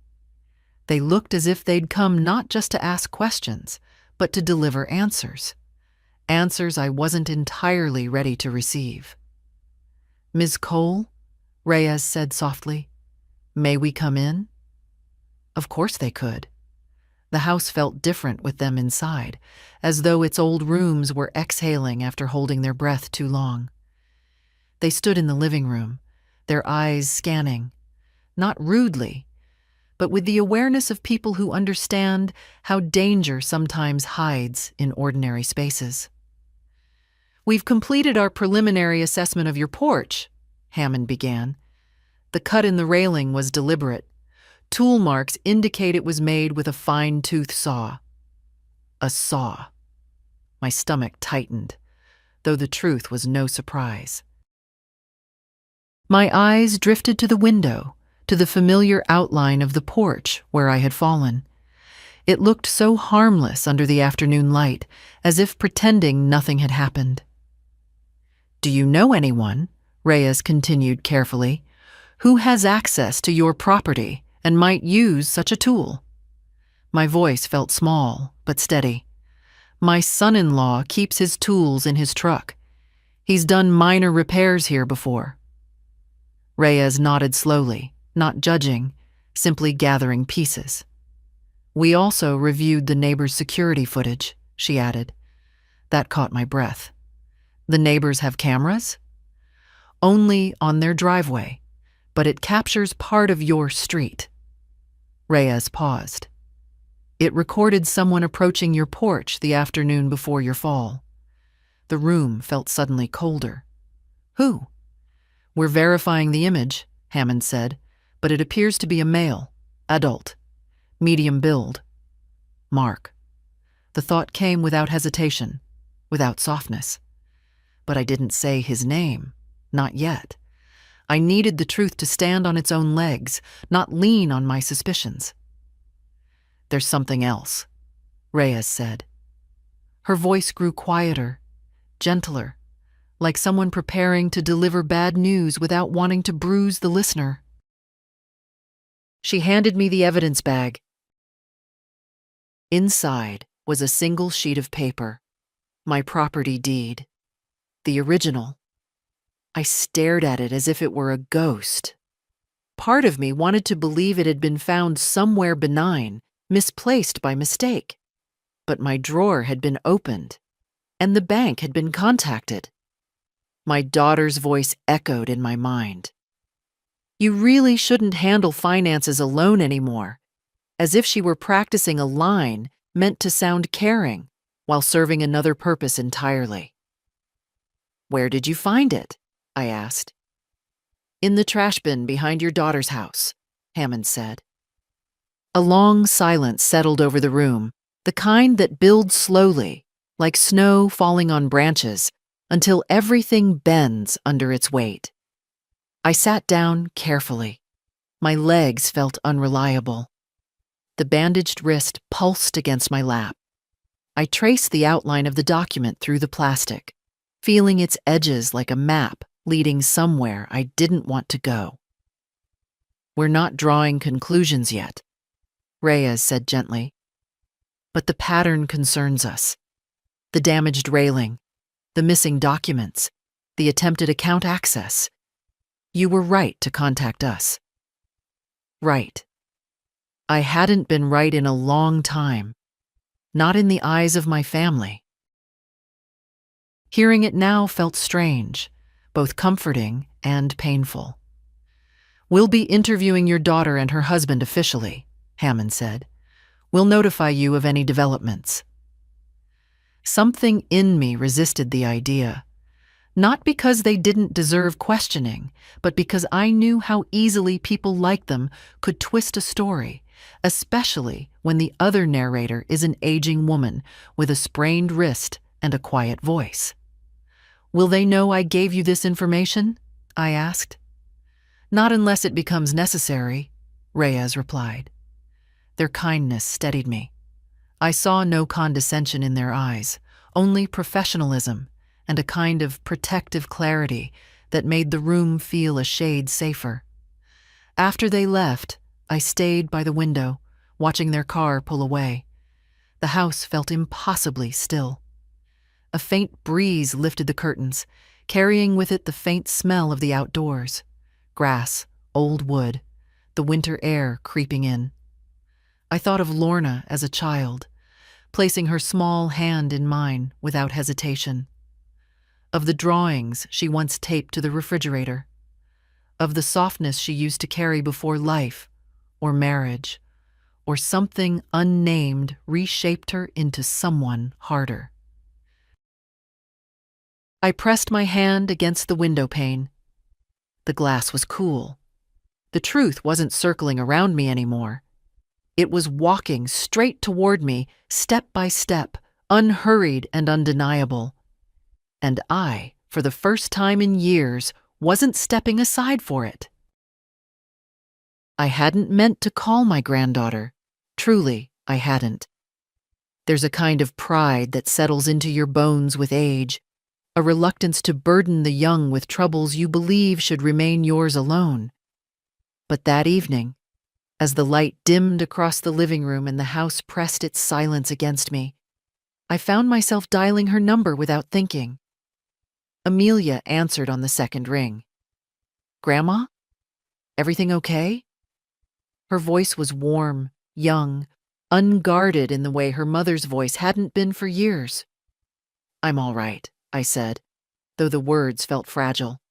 They looked as if they'd come not just to ask questions, but to deliver answers. Answers I wasn't entirely ready to receive. "Ms. Cole," Reyes said softly, "may we come in?" Of course they could. The house felt different with them inside, as though its old rooms were exhaling after holding their breath too long. They stood in the living room, their eyes scanning, not rudely, but with the awareness of people who understand how danger sometimes hides in ordinary spaces. "We've completed our preliminary assessment of your porch," Hammond began. The cut in the railing was deliberate. Tool marks indicate it was made with a fine-tooth saw. A saw. My stomach tightened, though the truth was no surprise. My eyes drifted to the window, to the familiar outline of the porch where I had fallen. It looked so harmless under the afternoon light, as if pretending nothing had happened. "Do you know anyone," Reyes continued carefully, "who has access to your property and might use such a tool?" My voice felt small, but steady. "My son-in-law keeps his tools in his truck. He's done minor repairs here before." Reyes nodded slowly, not judging, simply gathering pieces. "We also reviewed the neighbor's security footage," she added. That caught my breath. "The neighbors have cameras?" "Only on their driveway, but it captures part of your street. Reyes paused. It recorded someone approaching your porch the afternoon before your fall. The room felt suddenly colder. Who? We're verifying the image, Hammond said, but it appears to be a male, adult, medium build. Mark. The thought came without hesitation, without softness. But I didn't say his name, not yet. I needed the truth to stand on its own legs, not lean on my suspicions. There's something else, Reyes said. Her voice grew quieter, gentler, like someone preparing to deliver bad news without wanting to bruise the listener. She handed me the evidence bag. Inside was a single sheet of paper, my property deed, the original. I stared at it as if it were a ghost. Part of me wanted to believe it had been found somewhere benign, misplaced by mistake. But my drawer had been opened, and the bank had been contacted. My daughter's voice echoed in my mind. You really shouldn't handle finances alone anymore, as if she were practicing a line meant to sound caring while serving another purpose entirely. Where did you find it? I asked. In the trash bin behind your daughter's house, Hammond said. A long silence settled over the room, the kind that builds slowly, like snow falling on branches, until everything bends under its weight. I sat down carefully. My legs felt unreliable. The bandaged wrist pulsed against my lap. I traced the outline of the document through the plastic, feeling its edges like a map leading somewhere I didn't want to go. We're not drawing conclusions yet, Reyes said gently. But the pattern concerns us. The damaged railing, the missing documents, the attempted account access. You were right to contact us. Right. I hadn't been right in a long time, not in the eyes of my family. Hearing it now felt strange, both comforting and painful. We'll be interviewing your daughter and her husband officially, Hammond said. We'll notify you of any developments. Something in me resisted the idea, not because they didn't deserve questioning, but because I knew how easily people like them could twist a story, especially when the other narrator is an aging woman with a sprained wrist and a quiet voice. Will they know I gave you this information? I asked. Not unless it becomes necessary, Reyes replied. Their kindness steadied me. I saw no condescension in their eyes, only professionalism and a kind of protective clarity that made the room feel a shade safer. After they left, I stayed by the window, watching their car pull away. The house felt impossibly still. A faint breeze lifted the curtains, carrying with it the faint smell of the outdoors. Grass, old wood, the winter air creeping in. I thought of Lorna as a child, placing her small hand in mine without hesitation. Of the drawings she once taped to the refrigerator. Of the softness she used to carry before life, or marriage, or something unnamed reshaped her into someone harder. I pressed my hand against the window pane. The glass was cool. The truth wasn't circling around me anymore. It was walking straight toward me, step by step, unhurried and undeniable. And I, for the first time in years, wasn't stepping aside for it. I hadn't meant to call my granddaughter. Truly, I hadn't. There's a kind of pride that settles into your bones with age, a reluctance to burden the young with troubles you believe should remain yours alone. But that evening, as the light dimmed across the living room and the house pressed its silence against me, I found myself dialing her number without thinking. Amelia answered on the second ring. Grandma? Everything okay? Her voice was warm, young, unguarded in the way her mother's voice hadn't been for years. I'm all right, I said, though the words felt fragile.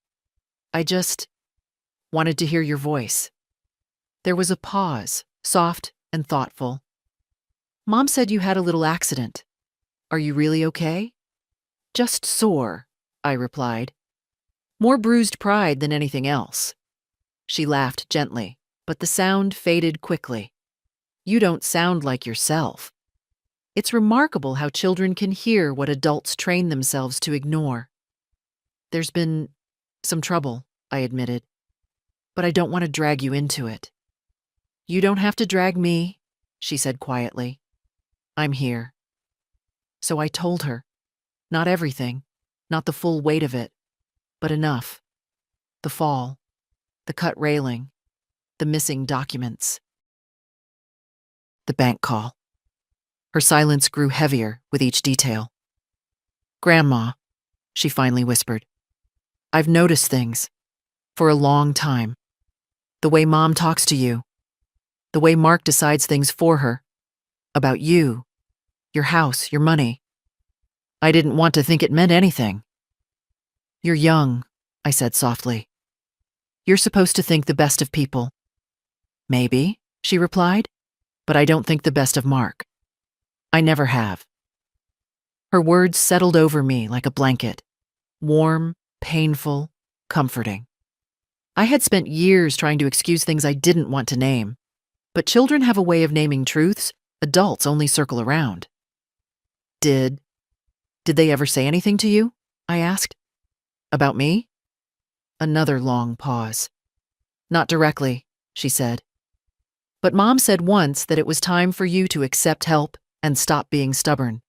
Wanted to hear your voice. There was a pause, soft and thoughtful. Mom said you had a little accident. Are you really okay? Just sore, I replied. More bruised pride than anything else. She laughed gently, but the sound faded quickly. You don't sound like yourself. It's remarkable how children can hear what adults train themselves to ignore. There's been some trouble, I admitted, but I don't want to drag you into it. You don't have to drag me, she said quietly. I'm here. So I told her. Not everything, not the full weight of it, but enough. The fall, the cut railing, the missing documents. The bank call. Her silence grew heavier with each detail. Grandma, she finally whispered, I've noticed things. For a long time. The way Mom talks to you. The way Mark decides things for her. About you. Your house, your money. I didn't want to think it meant anything. You're young, I said softly. You're supposed to think the best of people. Maybe, she replied, but I don't think the best of Mark. I never have. Her words settled over me like a blanket. Warm, painful, comforting. I had spent years trying to excuse things I didn't want to name. But children have a way of naming truths adults only circle around. Did they ever say anything to you? I asked. About me? Another long pause. Not directly, she said. But Mom said once that it was time for you to accept help and stop being stubborn.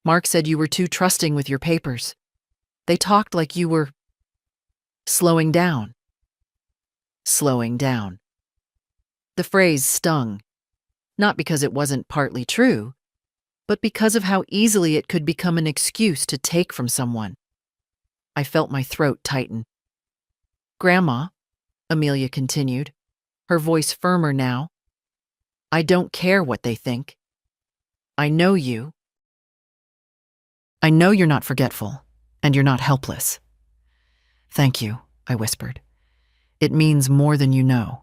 Mark said you were too trusting with your papers. They talked like you were slowing down. Slowing down. The phrase stung, not because it wasn't partly true, but because of how easily it could become an excuse to take from someone. I felt my throat tighten. Grandma, Amelia continued, her voice firmer now, I don't care what they think. I know you. I know you're not forgetful, and you're not helpless. Thank you, I whispered. It means more than you know.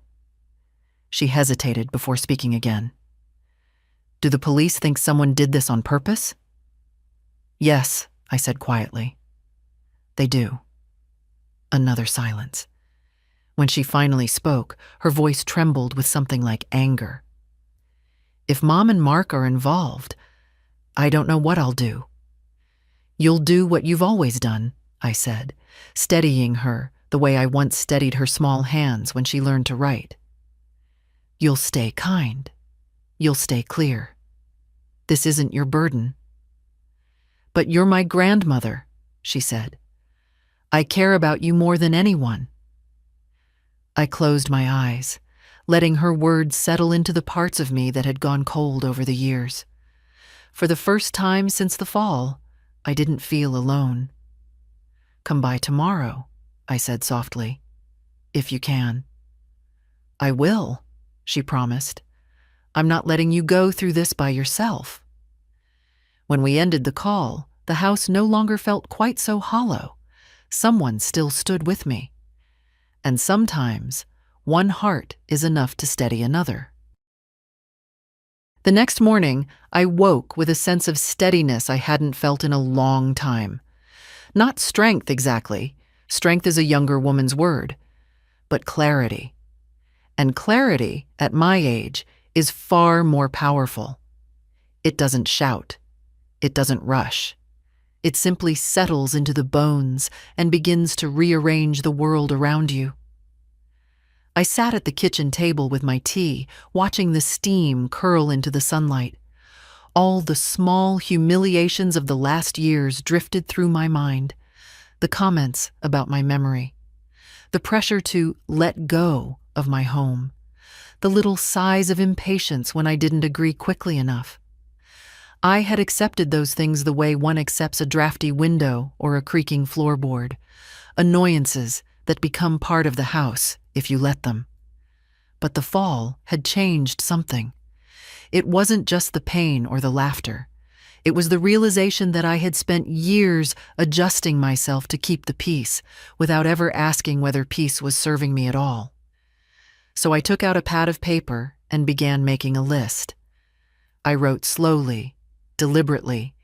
She hesitated before speaking again. Do the police think someone did this on purpose? Yes, I said quietly. They do. Another silence. When she finally spoke, her voice trembled with something like anger. If Mom and Mark are involved, I don't know what I'll do. You'll do what you've always done, I said, steadying her the way I once steadied her small hands when she learned to write. You'll stay kind. You'll stay clear. This isn't your burden. But you're my grandmother, she said. I care about you more than anyone. I closed my eyes, letting her words settle into the parts of me that had gone cold over the years. For the first time since the fall, I didn't feel alone. Come by tomorrow, I said softly, if you can. I will, she promised. I'm not letting you go through this by yourself. When we ended the call, the house no longer felt quite so hollow. Someone still stood with me. And sometimes, one heart is enough to steady another. The next morning, I woke with a sense of steadiness I hadn't felt in a long time. Not strength exactly. Strength is a younger woman's word. But clarity. And clarity, at my age, is far more powerful. It doesn't shout. It doesn't rush. It simply settles into the bones and begins to rearrange the world around you. I sat at the kitchen table with my tea, watching the steam curl into the sunlight. All the small humiliations of the last years drifted through my mind. The comments about my memory. The pressure to let go of my home. The little sighs of impatience when I didn't agree quickly enough. I had accepted those things the way one accepts a drafty window or a creaking floorboard. Annoyances that become part of the house if you let them. But the fall had changed something. It wasn't just the pain or the laughter. It was the realization that I had spent years adjusting myself to keep the peace, without ever asking whether peace was serving me at all. So I took out a pad of paper and began making a list. I wrote slowly, deliberately,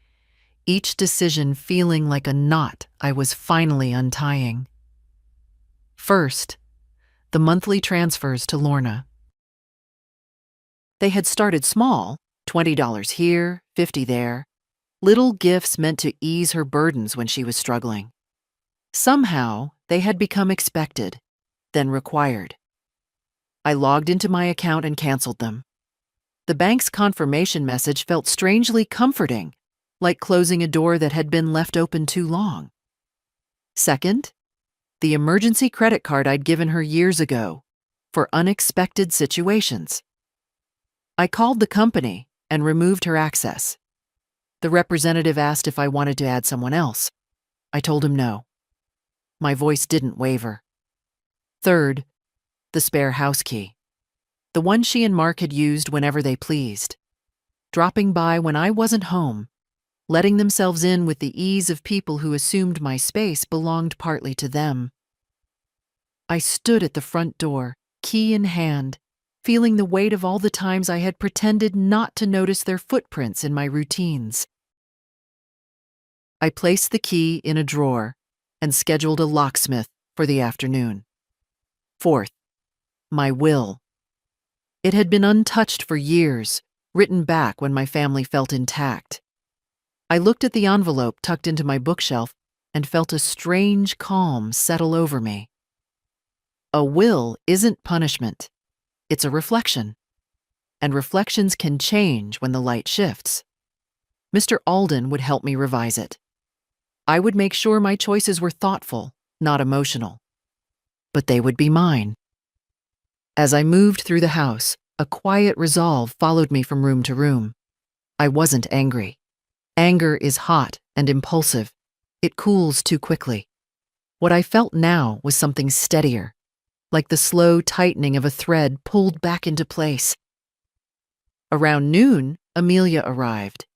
each decision feeling like a knot I was finally untying. First, the monthly transfers to Lorna. They had started small, $20 here, $50 there, little gifts meant to ease her burdens when she was struggling. Somehow, they had become expected, then required. I logged into my account and canceled them. The bank's confirmation message felt strangely comforting, like closing a door that had been left open too long. Second, the emergency credit card I'd given her years ago for unexpected situations. I called the company and removed her access. The representative asked if I wanted to add someone else. I told him no. My voice didn't waver. Third, the spare house key. The one she and Mark had used whenever they pleased, dropping by when I wasn't home, letting themselves in with the ease of people who assumed my space belonged partly to them. I stood at the front door, key in hand, feeling the weight of all the times I had pretended not to notice their footprints in my routines. I placed the key in a drawer and scheduled a locksmith for the afternoon. Fourth, my will. It had been untouched for years, written back when my family felt intact. I looked at the envelope tucked into my bookshelf and felt a strange calm settle over me. A will isn't punishment. It's a reflection. And reflections can change when the light shifts. Mr. Alden would help me revise it. I would make sure my choices were thoughtful, not emotional. But they would be mine. As I moved through the house, a quiet resolve followed me from room to room. I wasn't angry. Anger is hot and impulsive. It cools too quickly. What I felt now was something steadier, like the slow tightening of a thread pulled back into place. Around noon, Amelia arrived.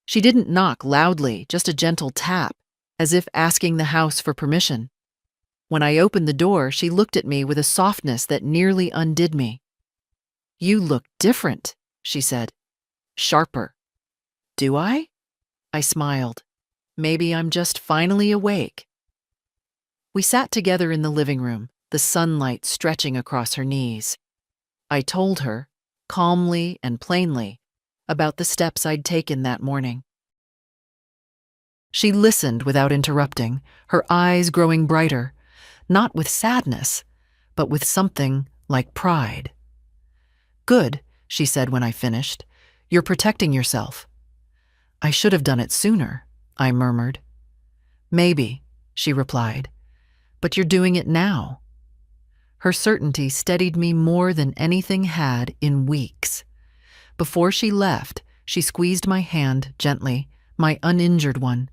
She didn't knock loudly, just a gentle tap, as if asking the house for permission. When I opened the door, she looked at me with a softness that nearly undid me. "You look different," she said. "Sharper." "Do I?" I smiled. "Maybe I'm just finally awake." We sat together in the living room, the sunlight stretching across her knees. I told her, calmly and plainly, about the steps I'd taken that morning. She listened without interrupting, her eyes growing brighter, not with sadness, but with something like pride. "Good," she said when I finished. "You're protecting yourself." "I should have done it sooner," I murmured. "Maybe," she replied, "but you're doing it now." Her certainty steadied me more than anything had in weeks. Before she left, she squeezed my hand gently, my uninjured one.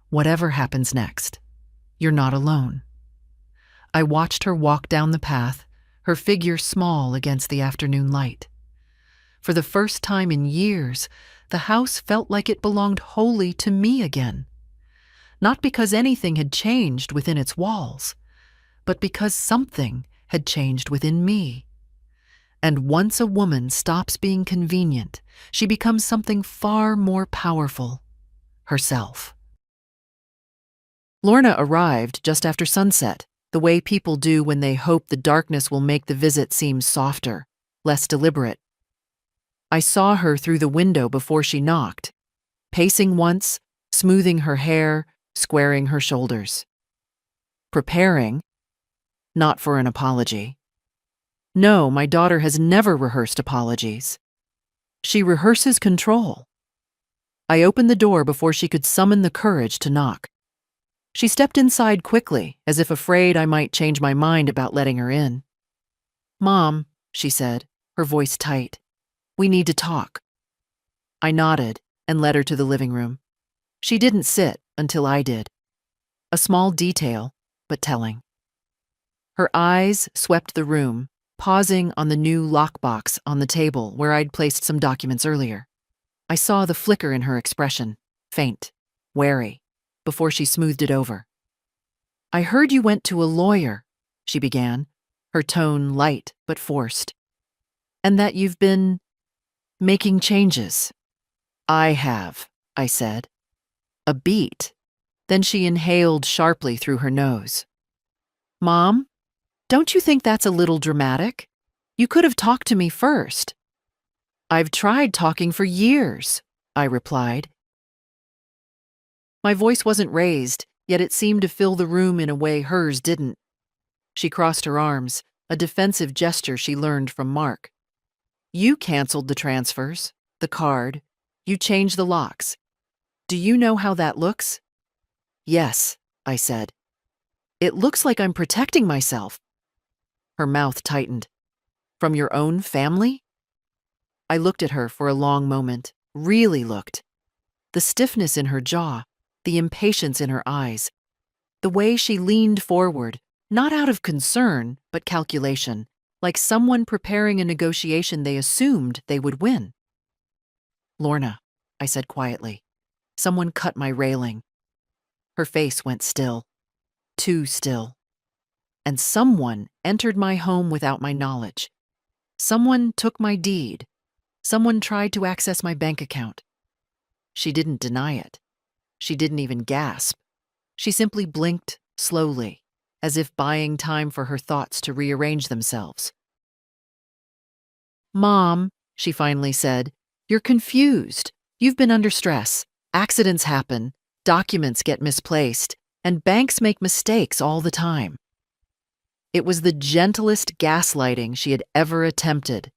"Whatever happens next, you're not alone." I watched her walk down the path, her figure small against the afternoon light. For the first time in years, the house felt like it belonged wholly to me again. Not because anything had changed within its walls, but because something had changed within me. And once a woman stops being convenient, she becomes something far more powerful, herself. Lorna arrived just after sunset, the way people do when they hope the darkness will make the visit seem softer, less deliberate. I saw her through the window before she knocked, pacing once, smoothing her hair, squaring her shoulders. Preparing, not for an apology. No, my daughter has never rehearsed apologies. She rehearses control. I opened the door before she could summon the courage to knock. She stepped inside quickly, as if afraid I might change my mind about letting her in. "Mom," she said, her voice tight, "we need to talk." I nodded and led her to the living room. She didn't sit until I did. A small detail, but telling. Her eyes swept the room, pausing on the new lockbox on the table where I'd placed some documents earlier. I saw the flicker in her expression, faint, wary, before she smoothed it over. "I heard you went to a lawyer," she began, her tone light but forced. "And that you've been making changes." "I have," I said. A beat. Then she inhaled sharply through her nose. "Mom, don't you think that's a little dramatic? You could have talked to me first." "I've tried talking for years," I replied. My voice wasn't raised, yet it seemed to fill the room in a way hers didn't. She crossed her arms, a defensive gesture she learned from Mark. "You canceled the transfers, the card. You changed the locks. Do you know how that looks?" "Yes," I said. "It looks like I'm protecting myself." Her mouth tightened. "From your own family?" I looked at her for a long moment, really looked. The stiffness in her jaw, the impatience in her eyes, the way she leaned forward, not out of concern, but calculation, like someone preparing a negotiation they assumed they would win. "Lorna," I said quietly, "someone cut my railing." Her face went still, too still. "And someone entered my home without my knowledge. Someone took my deed. Someone tried to access my bank account." She didn't deny it. She didn't even gasp. She simply blinked slowly, as if buying time for her thoughts to rearrange themselves. "Mom," she finally said, "you're confused. You've been under stress. Accidents happen, documents get misplaced, and banks make mistakes all the time." It was the gentlest gaslighting she had ever attempted,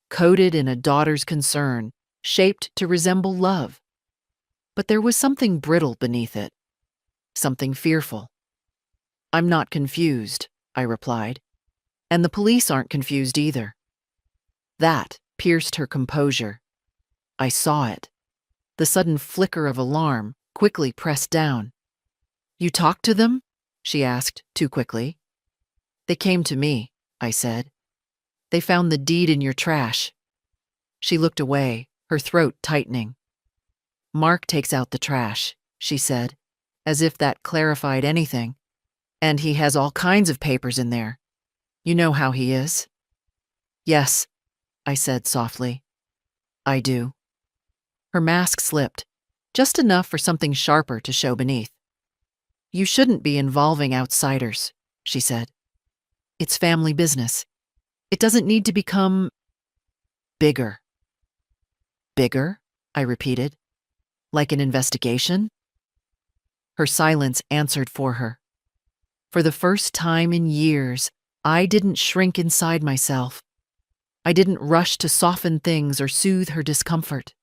coded in a daughter's concern, shaped to resemble love. But there was something brittle beneath it, something fearful. "I'm not confused," I replied. "And the police aren't confused either." That pierced her composure. I saw it. The sudden flicker of alarm, quickly pressed down. "You talked to them?" she asked, too quickly. "They came to me," I said. "They found the deed in your trash." She looked away, her throat tightening. "Mark takes out the trash," she said, as if that clarified anything. "And he has all kinds of papers in there. You know how he is." "Yes," I said softly. "I do." Her mask slipped, just enough for something sharper to show beneath. "You shouldn't be involving outsiders," she said. "It's family business. It doesn't need to become bigger." "Bigger?" I repeated. "Like an investigation?" Her silence answered for her. For the first time in years, I didn't shrink inside myself. I didn't rush to soften things or soothe her discomfort.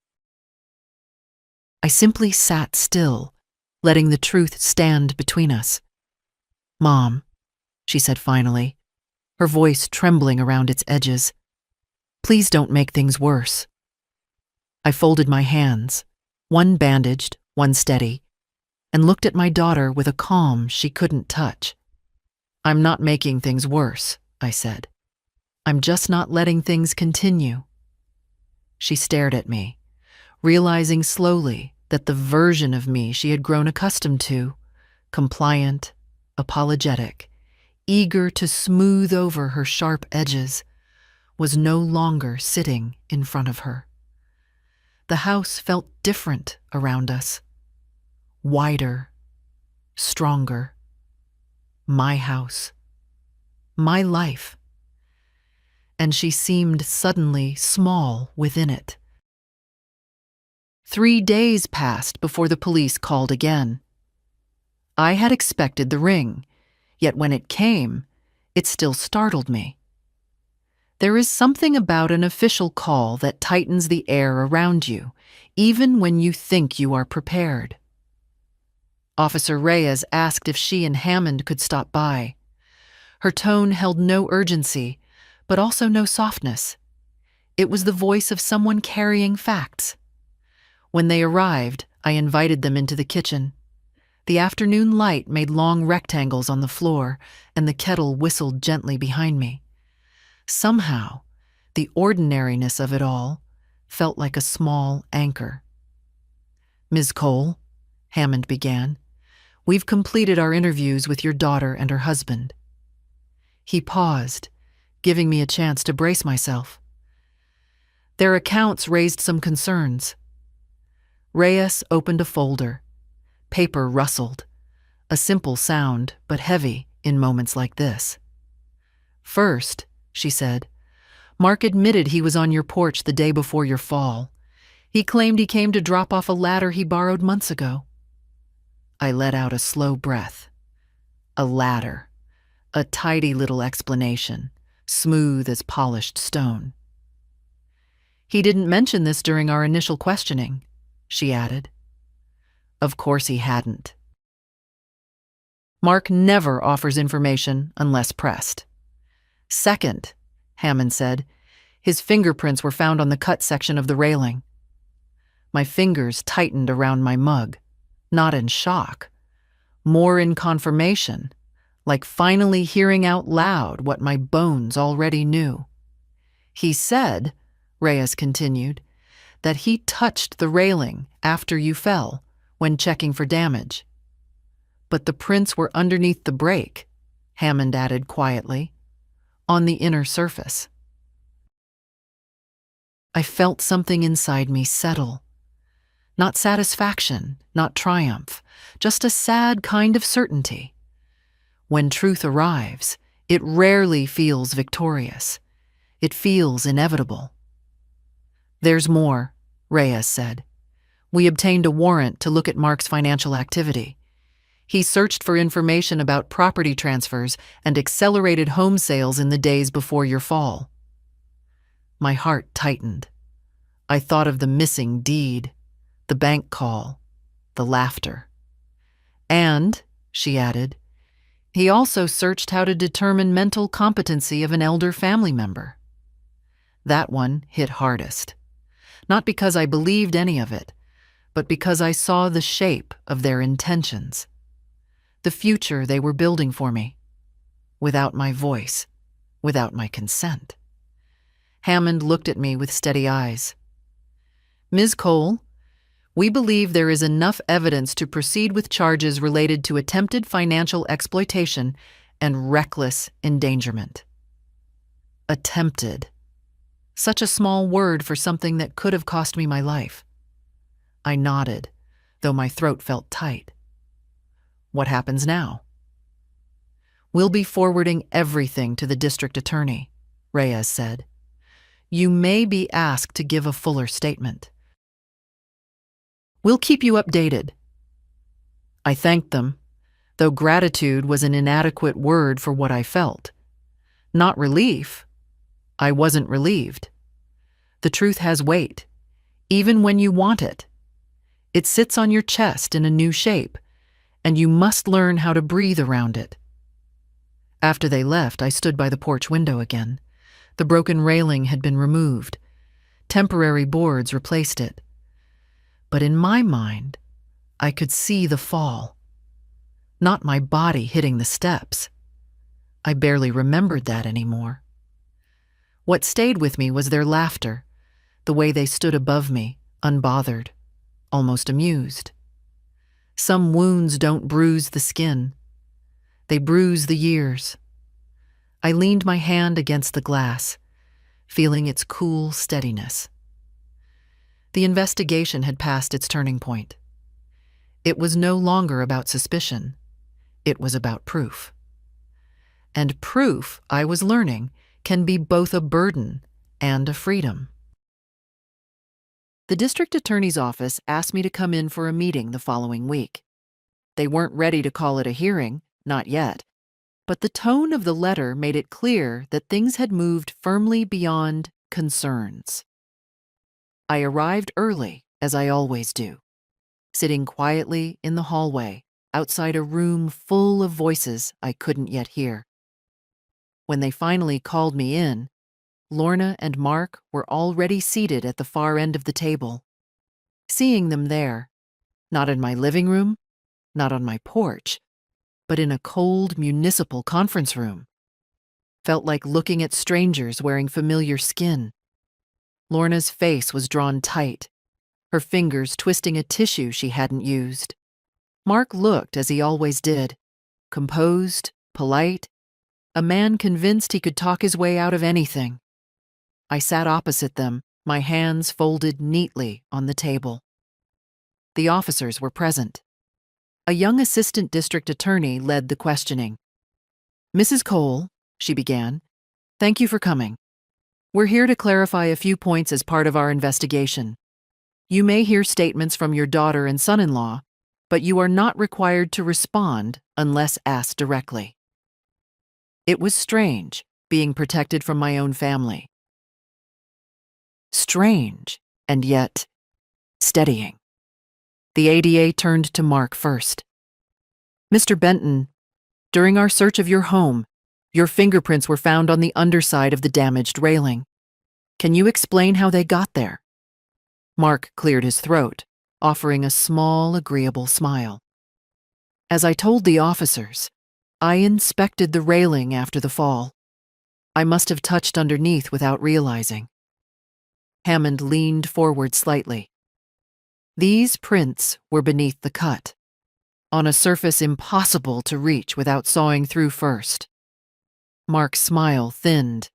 I simply sat still, letting the truth stand between us. "Mom," she said finally, her voice trembling around its edges, "please don't make things worse." I folded my hands, one bandaged, one steady, and looked at my daughter with a calm she couldn't touch. "I'm not making things worse," I said. "I'm just not letting things continue." She stared at me, realizing slowly that the version of me she had grown accustomed to, compliant, apologetic, eager to smooth over her sharp edges, was no longer sitting in front of her. The house felt different around us. Wider, stronger. My house. My life. And she seemed suddenly small within it. 3 days passed before the police called again. I had expected the ring, yet when it came, it still startled me. There is something about an official call that tightens the air around you, even when you think you are prepared. Officer Reyes asked if she and Hammond could stop by. Her tone held no urgency, but also no softness. It was the voice of someone carrying facts. When they arrived, I invited them into the kitchen. The afternoon light made long rectangles on the floor, and the kettle whistled gently behind me. Somehow, the ordinariness of it all felt like a small anchor. "Ms. Cole," Hammond began. "We've completed our interviews with your daughter and her husband." He paused, giving me a chance to brace myself. Their accounts raised some concerns. Reyes opened a folder. Paper rustled, a simple sound, but heavy in moments like this. "First," she said, "Mark admitted he was on your porch the day before your fall. He claimed he came to drop off a ladder he borrowed months ago." I let out a slow breath. A ladder. A tidy little explanation, smooth as polished stone. "He didn't mention this during our initial questioning," she added. Of course he hadn't. "Mark never offers information unless pressed." "Second," Hammond said, "his fingerprints were found on the cut section of the railing." My fingers tightened around my mug, not in shock, more in confirmation, like finally hearing out loud what my bones already knew. "He said," Reyes continued, "that he touched the railing after you fell when checking for damage. But the prints were underneath the break," Hammond added quietly, "on the inner surface." I felt something inside me settle. Not satisfaction, not triumph, just a sad kind of certainty. When truth arrives, it rarely feels victorious. It feels inevitable. "There's more," Reyes said. "We obtained a warrant to look at Mark's financial activity. He searched for information about property transfers and accelerated home sales in the days before your fall." My heart tightened. I thought of the missing deed, the bank call, the laughter. "And," she added, "he also searched how to determine mental competency of an elder family member." That one hit hardest. Not because I believed any of it, but because I saw the shape of their intentions. The future they were building for me. Without my voice, without my consent. Hammond looked at me with steady eyes. "Ms. Cole, we believe there is enough evidence to proceed with charges related to attempted financial exploitation and reckless endangerment." Attempted. Such a small word for something that could have cost me my life. I nodded, though my throat felt tight. "What happens now?" "We'll be forwarding everything to the district attorney," Reyes said. "You may be asked to give a fuller statement. We'll keep you updated." I thanked them, though gratitude was an inadequate word for what I felt. Not relief. I wasn't relieved. The truth has weight, even when you want it. It sits on your chest in a new shape, and you must learn how to breathe around it. After they left, I stood by the porch window again. The broken railing had been removed. Temporary boards replaced it. But in my mind, I could see the fall. Not my body hitting the steps. I barely remembered that anymore. What stayed with me was their laughter, the way they stood above me, unbothered, almost amused. Some wounds don't bruise the skin. They bruise the years. I leaned my hand against the glass, feeling its cool steadiness. The investigation had passed its turning point. It was no longer about suspicion. It was about proof. And proof, I was learning, can be both a burden and a freedom. The district attorney's office asked me to come in for a meeting the following week. They weren't ready to call it a hearing, not yet, but the tone of the letter made it clear that things had moved firmly beyond concerns. I arrived early, as I always do, sitting quietly in the hallway outside a room full of voices I couldn't yet hear. When they finally called me in, Lorna and Mark were already seated at the far end of the table. Seeing them there, not in my living room, not on my porch, but in a cold municipal conference room, felt like looking at strangers wearing familiar skin. Lorna's face was drawn tight, her fingers twisting a tissue she hadn't used. Mark looked as he always did, composed, polite, a man convinced he could talk his way out of anything. I sat opposite them, my hands folded neatly on the table. The officers were present. A young assistant district attorney led the questioning. "Mrs. Cole," she began, "thank you for coming. We're here to clarify a few points as part of our investigation. You may hear statements from your daughter and son-in-law, but you are not required to respond unless asked directly." It was strange, being protected from my own family. Strange, and yet steadying. The ADA turned to Mark first. "Mr. Benton, during our search of your home, your fingerprints were found on the underside of the damaged railing. Can you explain how they got there?" Mark cleared his throat, offering a small, agreeable smile. "As I told the officers, I inspected the railing after the fall. I must have touched underneath without realizing." Hammond leaned forward slightly. "These prints were beneath the cut, on a surface impossible to reach without sawing through first." Mark's smile thinned.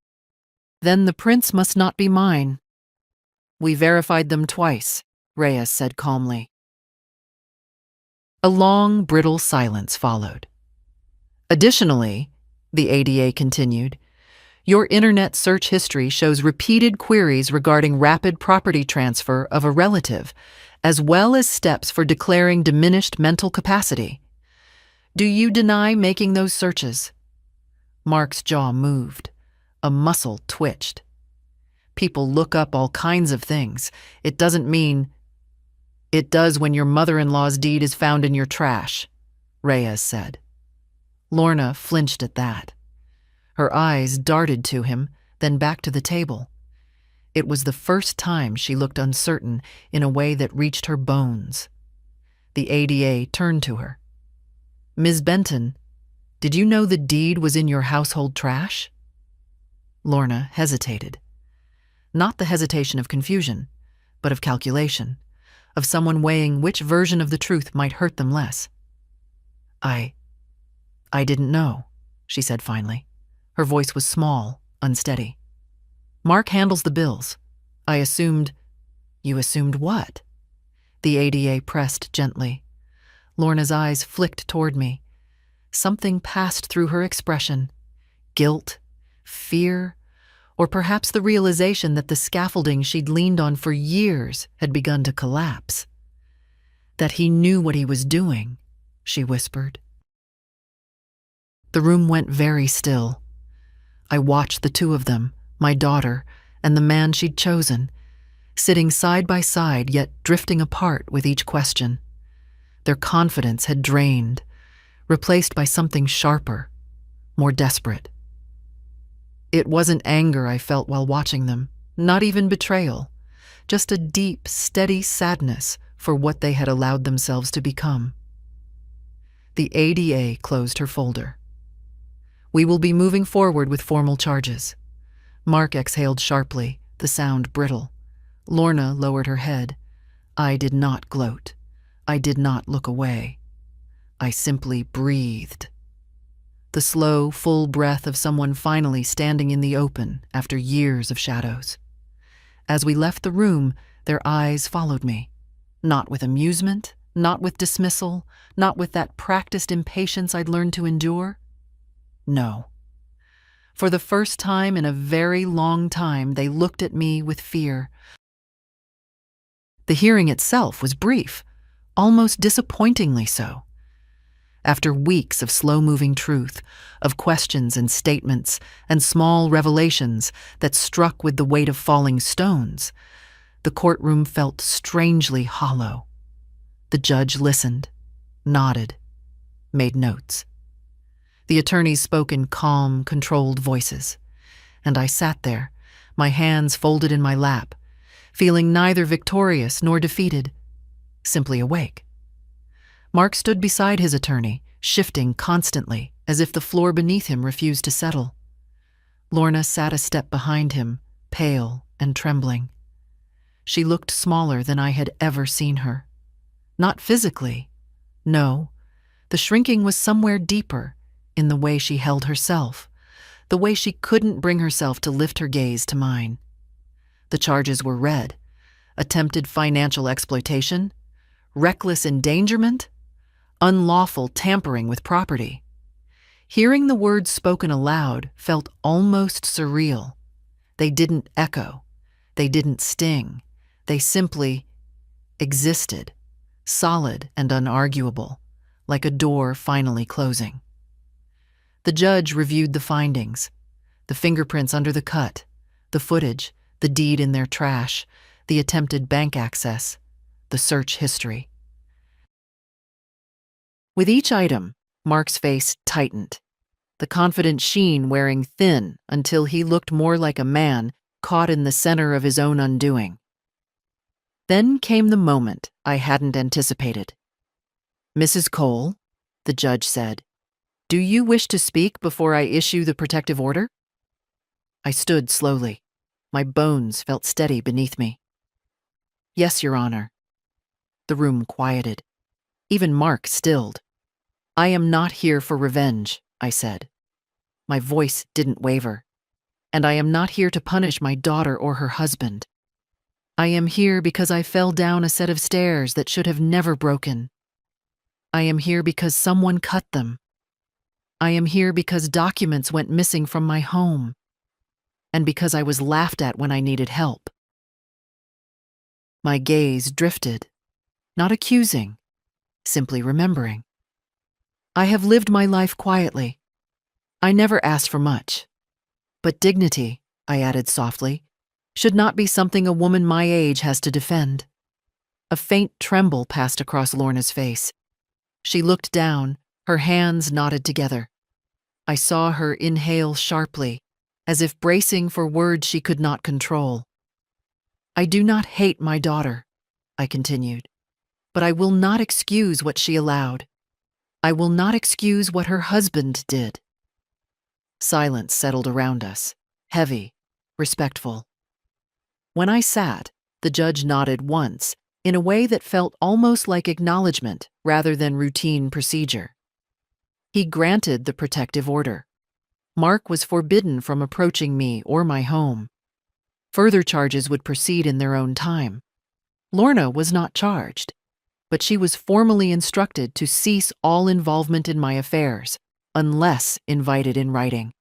"Then the prints must not be mine." "We verified them twice," Reyes said calmly. A long, brittle silence followed. "Additionally," the ADA continued, "your internet search history shows repeated queries regarding rapid property transfer of a relative, as well as steps for declaring diminished mental capacity. Do you deny making those searches?" Mark's jaw moved. A muscle twitched. "People look up all kinds of things. It doesn't mean—" "It does when your mother-in-law's deed is found in your trash," Reyes said. Lorna flinched at that. Her eyes darted to him, then back to the table. It was the first time she looked uncertain in a way that reached her bones. The ADA turned to her. "Ms. Benton, did you know the deed was in your household trash?" Lorna hesitated. Not the hesitation of confusion, but of calculation, of someone weighing which version of the truth might hurt them less. I didn't know," she said finally. Her voice was small, unsteady. "Mark handles the bills. I assumed—" "You assumed what?" The ADA pressed gently. Lorna's eyes flicked toward me. Something passed through her expression. Guilt, fear, or perhaps the realization that the scaffolding she'd leaned on for years had begun to collapse. "That he knew what he was doing," she whispered. The room went very still. I watched the two of them, my daughter and the man she'd chosen, sitting side by side yet drifting apart with each question. Their confidence had drained, replaced by something sharper, more desperate. It wasn't anger I felt while watching them, not even betrayal, just a deep, steady sadness for what they had allowed themselves to become. The ADA closed her folder. "We will be moving forward with formal charges." Mark exhaled sharply, the sound brittle. Lorna lowered her head. I did not gloat. I did not look away. I simply breathed. The slow, full breath of someone finally standing in the open after years of shadows. As we left the room, their eyes followed me. Not with amusement, not with dismissal, not with that practiced impatience I'd learned to endure. No. For the first time in a very long time, they looked at me with fear. The hearing itself was brief, almost disappointingly so. After weeks of slow-moving truth, of questions and statements and small revelations that struck with the weight of falling stones, the courtroom felt strangely hollow. The judge listened, nodded, made notes. The attorneys spoke in calm, controlled voices, and I sat there, my hands folded in my lap, feeling neither victorious nor defeated, simply awake. Mark stood beside his attorney, shifting constantly, as if the floor beneath him refused to settle. Lorna sat a step behind him, pale and trembling. She looked smaller than I had ever seen her. Not physically, No, the shrinking was somewhere deeper, in the way she held herself, the way she couldn't bring herself to lift her gaze to mine. The charges were read: attempted financial exploitation, reckless endangerment, unlawful tampering with property. Hearing the words spoken aloud felt almost surreal. They didn't echo. They didn't sting. They simply existed, solid and unarguable, like a door finally closing. The judge reviewed the findings: the fingerprints under the cut, the footage, the deed in their trash, the attempted bank access, the search history. With each item, Mark's face tightened, the confident sheen wearing thin until he looked more like a man caught in the center of his own undoing. Then came the moment I hadn't anticipated. "Mrs. Cole," the judge said, "do you wish to speak before I issue the protective order?" I stood slowly. My bones felt steady beneath me. "Yes, Your Honor." The room quieted. Even Mark stilled. "I am not here for revenge," I said. My voice didn't waver. "And I am not here to punish my daughter or her husband. I am here because I fell down a set of stairs that should have never broken. I am here because someone cut them. I am here because documents went missing from my home, and because I was laughed at when I needed help." My gaze drifted, not accusing, simply remembering. I have lived my life quietly. I never asked for much. But dignity, I added softly, should not be something a woman my age has to defend. A faint tremble passed across Lorna's face. She looked down, her hands knotted together. I saw her inhale sharply, as if bracing for words she could not control. "I do not hate my daughter," I continued, "but I will not excuse what she allowed. I will not excuse what her husband did." Silence settled around us, heavy, respectful. When I sat, the judge nodded once, in a way that felt almost like acknowledgement rather than routine procedure. He granted the protective order. Mark was forbidden from approaching me or my home. Further charges would proceed in their own time. Lorna was not charged, but she was formally instructed to cease all involvement in my affairs, unless invited in writing.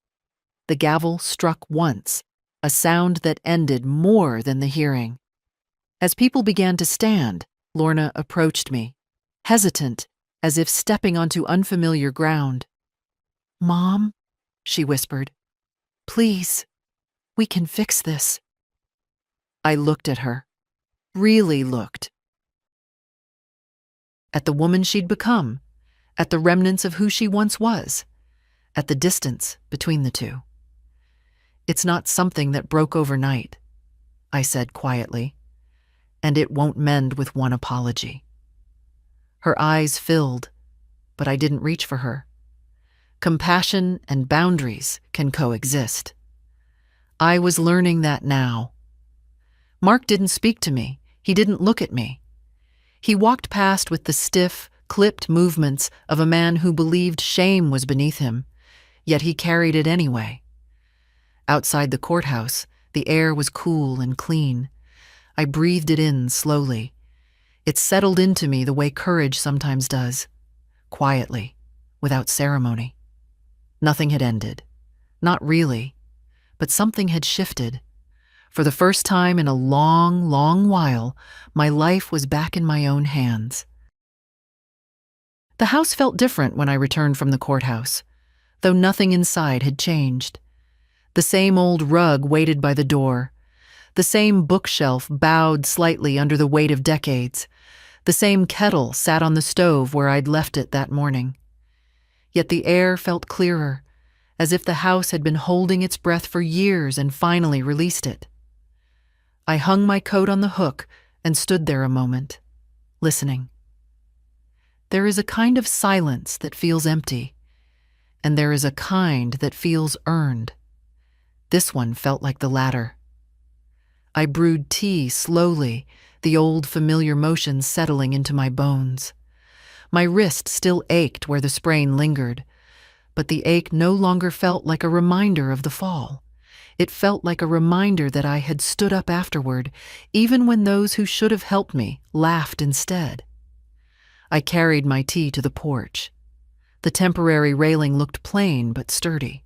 The gavel struck once, a sound that ended more than the hearing. As people began to stand, Lorna approached me, hesitant, as if stepping onto unfamiliar ground. "Mom," she whispered, "please, we can fix this." I looked at her, really looked. At the woman she'd become, at the remnants of who she once was, at the distance between the two. "It's not something that broke overnight," I said quietly, "and it won't mend with one apology." Her eyes filled, but I didn't reach for her. Compassion and boundaries can coexist. I was learning that now. Mark didn't speak to me. He didn't look at me. He walked past with the stiff, clipped movements of a man who believed shame was beneath him, yet he carried it anyway. Outside the courthouse, the air was cool and clean. I breathed it in slowly. It settled into me the way courage sometimes does, quietly, without ceremony. Nothing had ended. Not really. But something had shifted. For the first time in a long, long while, my life was back in my own hands. The house felt different when I returned from the courthouse, though nothing inside had changed. The same old rug waited by the door. The same bookshelf bowed slightly under the weight of decades. The same kettle sat on the stove where I'd left it that morning. Yet the air felt clearer, as if the house had been holding its breath for years and finally released it. I hung my coat on the hook and stood there a moment, listening. There is a kind of silence that feels empty, and there is a kind that feels earned. This one felt like the latter. I brewed tea slowly, the old familiar motion settling into my bones. My wrist still ached where the sprain lingered, but the ache no longer felt like a reminder of the fall. It felt like a reminder that I had stood up afterward, even when those who should have helped me laughed instead. I carried my tea to the porch. The temporary railing looked plain but sturdy.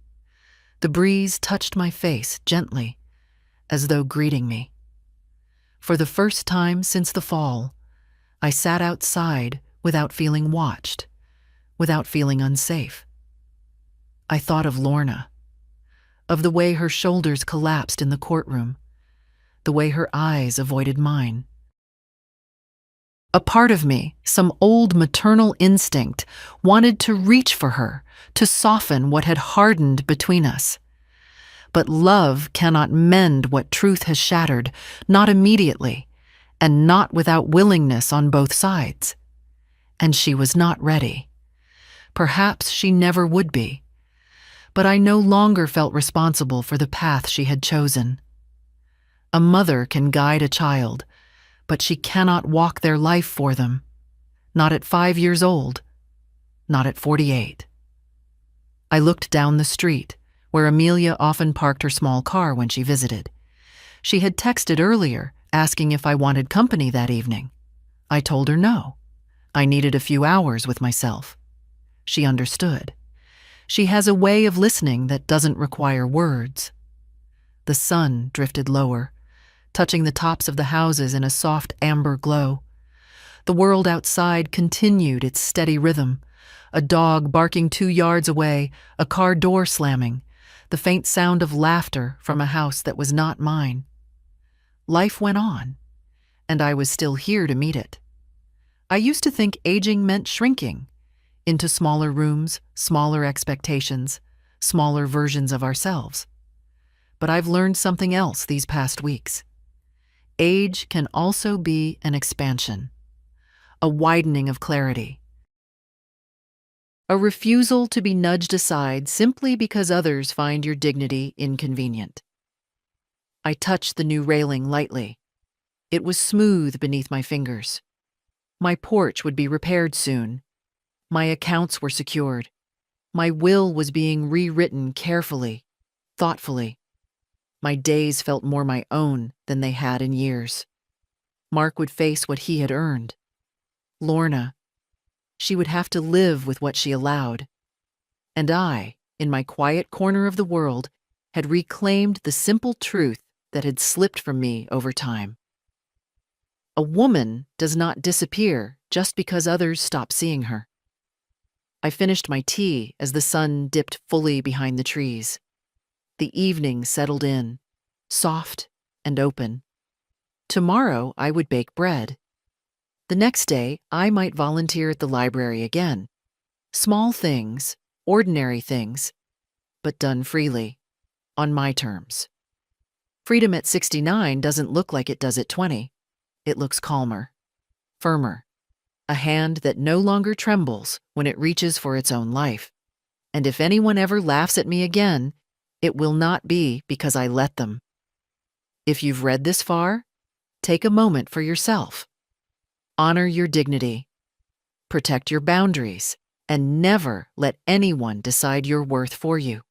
The breeze touched my face gently, as though greeting me. For the first time since the fall, I sat outside without feeling watched, without feeling unsafe. I thought of Lorna, of the way her shoulders collapsed in the courtroom, the way her eyes avoided mine. A part of me, some old maternal instinct, wanted to reach for her, to soften what had hardened between us. But love cannot mend what truth has shattered, not immediately, and not without willingness on both sides. And she was not ready. Perhaps she never would be. But I no longer felt responsible for the path she had chosen. A mother can guide a child, but she cannot walk their life for them. Not at 5 years old, not at 48. I looked down the street, where Amelia often parked her small car when she visited. She had texted earlier, asking if I wanted company that evening. I told her no. I needed a few hours with myself. She understood. She has a way of listening that doesn't require words. The sun drifted lower, touching the tops of the houses in a soft amber glow. The world outside continued its steady rhythm, a dog barking 2 yards away, a car door slamming, the faint sound of laughter from a house that was not mine. Life went on, and I was still here to meet it. I used to think aging meant shrinking, into smaller rooms, smaller expectations, smaller versions of ourselves. But I've learned something else these past weeks. Age can also be an expansion, a widening of clarity, a refusal to be nudged aside simply because others find your dignity inconvenient. I touched the new railing lightly. It was smooth beneath my fingers. My porch would be repaired soon. My accounts were secured. My will was being rewritten carefully, thoughtfully. My days felt more my own than they had in years. Mark would face what he had earned. Lorna, she would have to live with what she allowed. And I, in my quiet corner of the world, had reclaimed the simple truth that had slipped from me over time. A woman does not disappear just because others stop seeing her. I finished my tea as the sun dipped fully behind the trees. The evening settled in, soft and open. Tomorrow I would bake bread. The next day I might volunteer at the library again. Small things, ordinary things, but done freely, on my terms. Freedom at 69 doesn't look like it does at 20. It looks calmer, firmer, a hand that no longer trembles when it reaches for its own life. And if anyone ever laughs at me again, it will not be because I let them. If you've read this far, take a moment for yourself. Honor your dignity, protect your boundaries, and never let anyone decide your worth for you.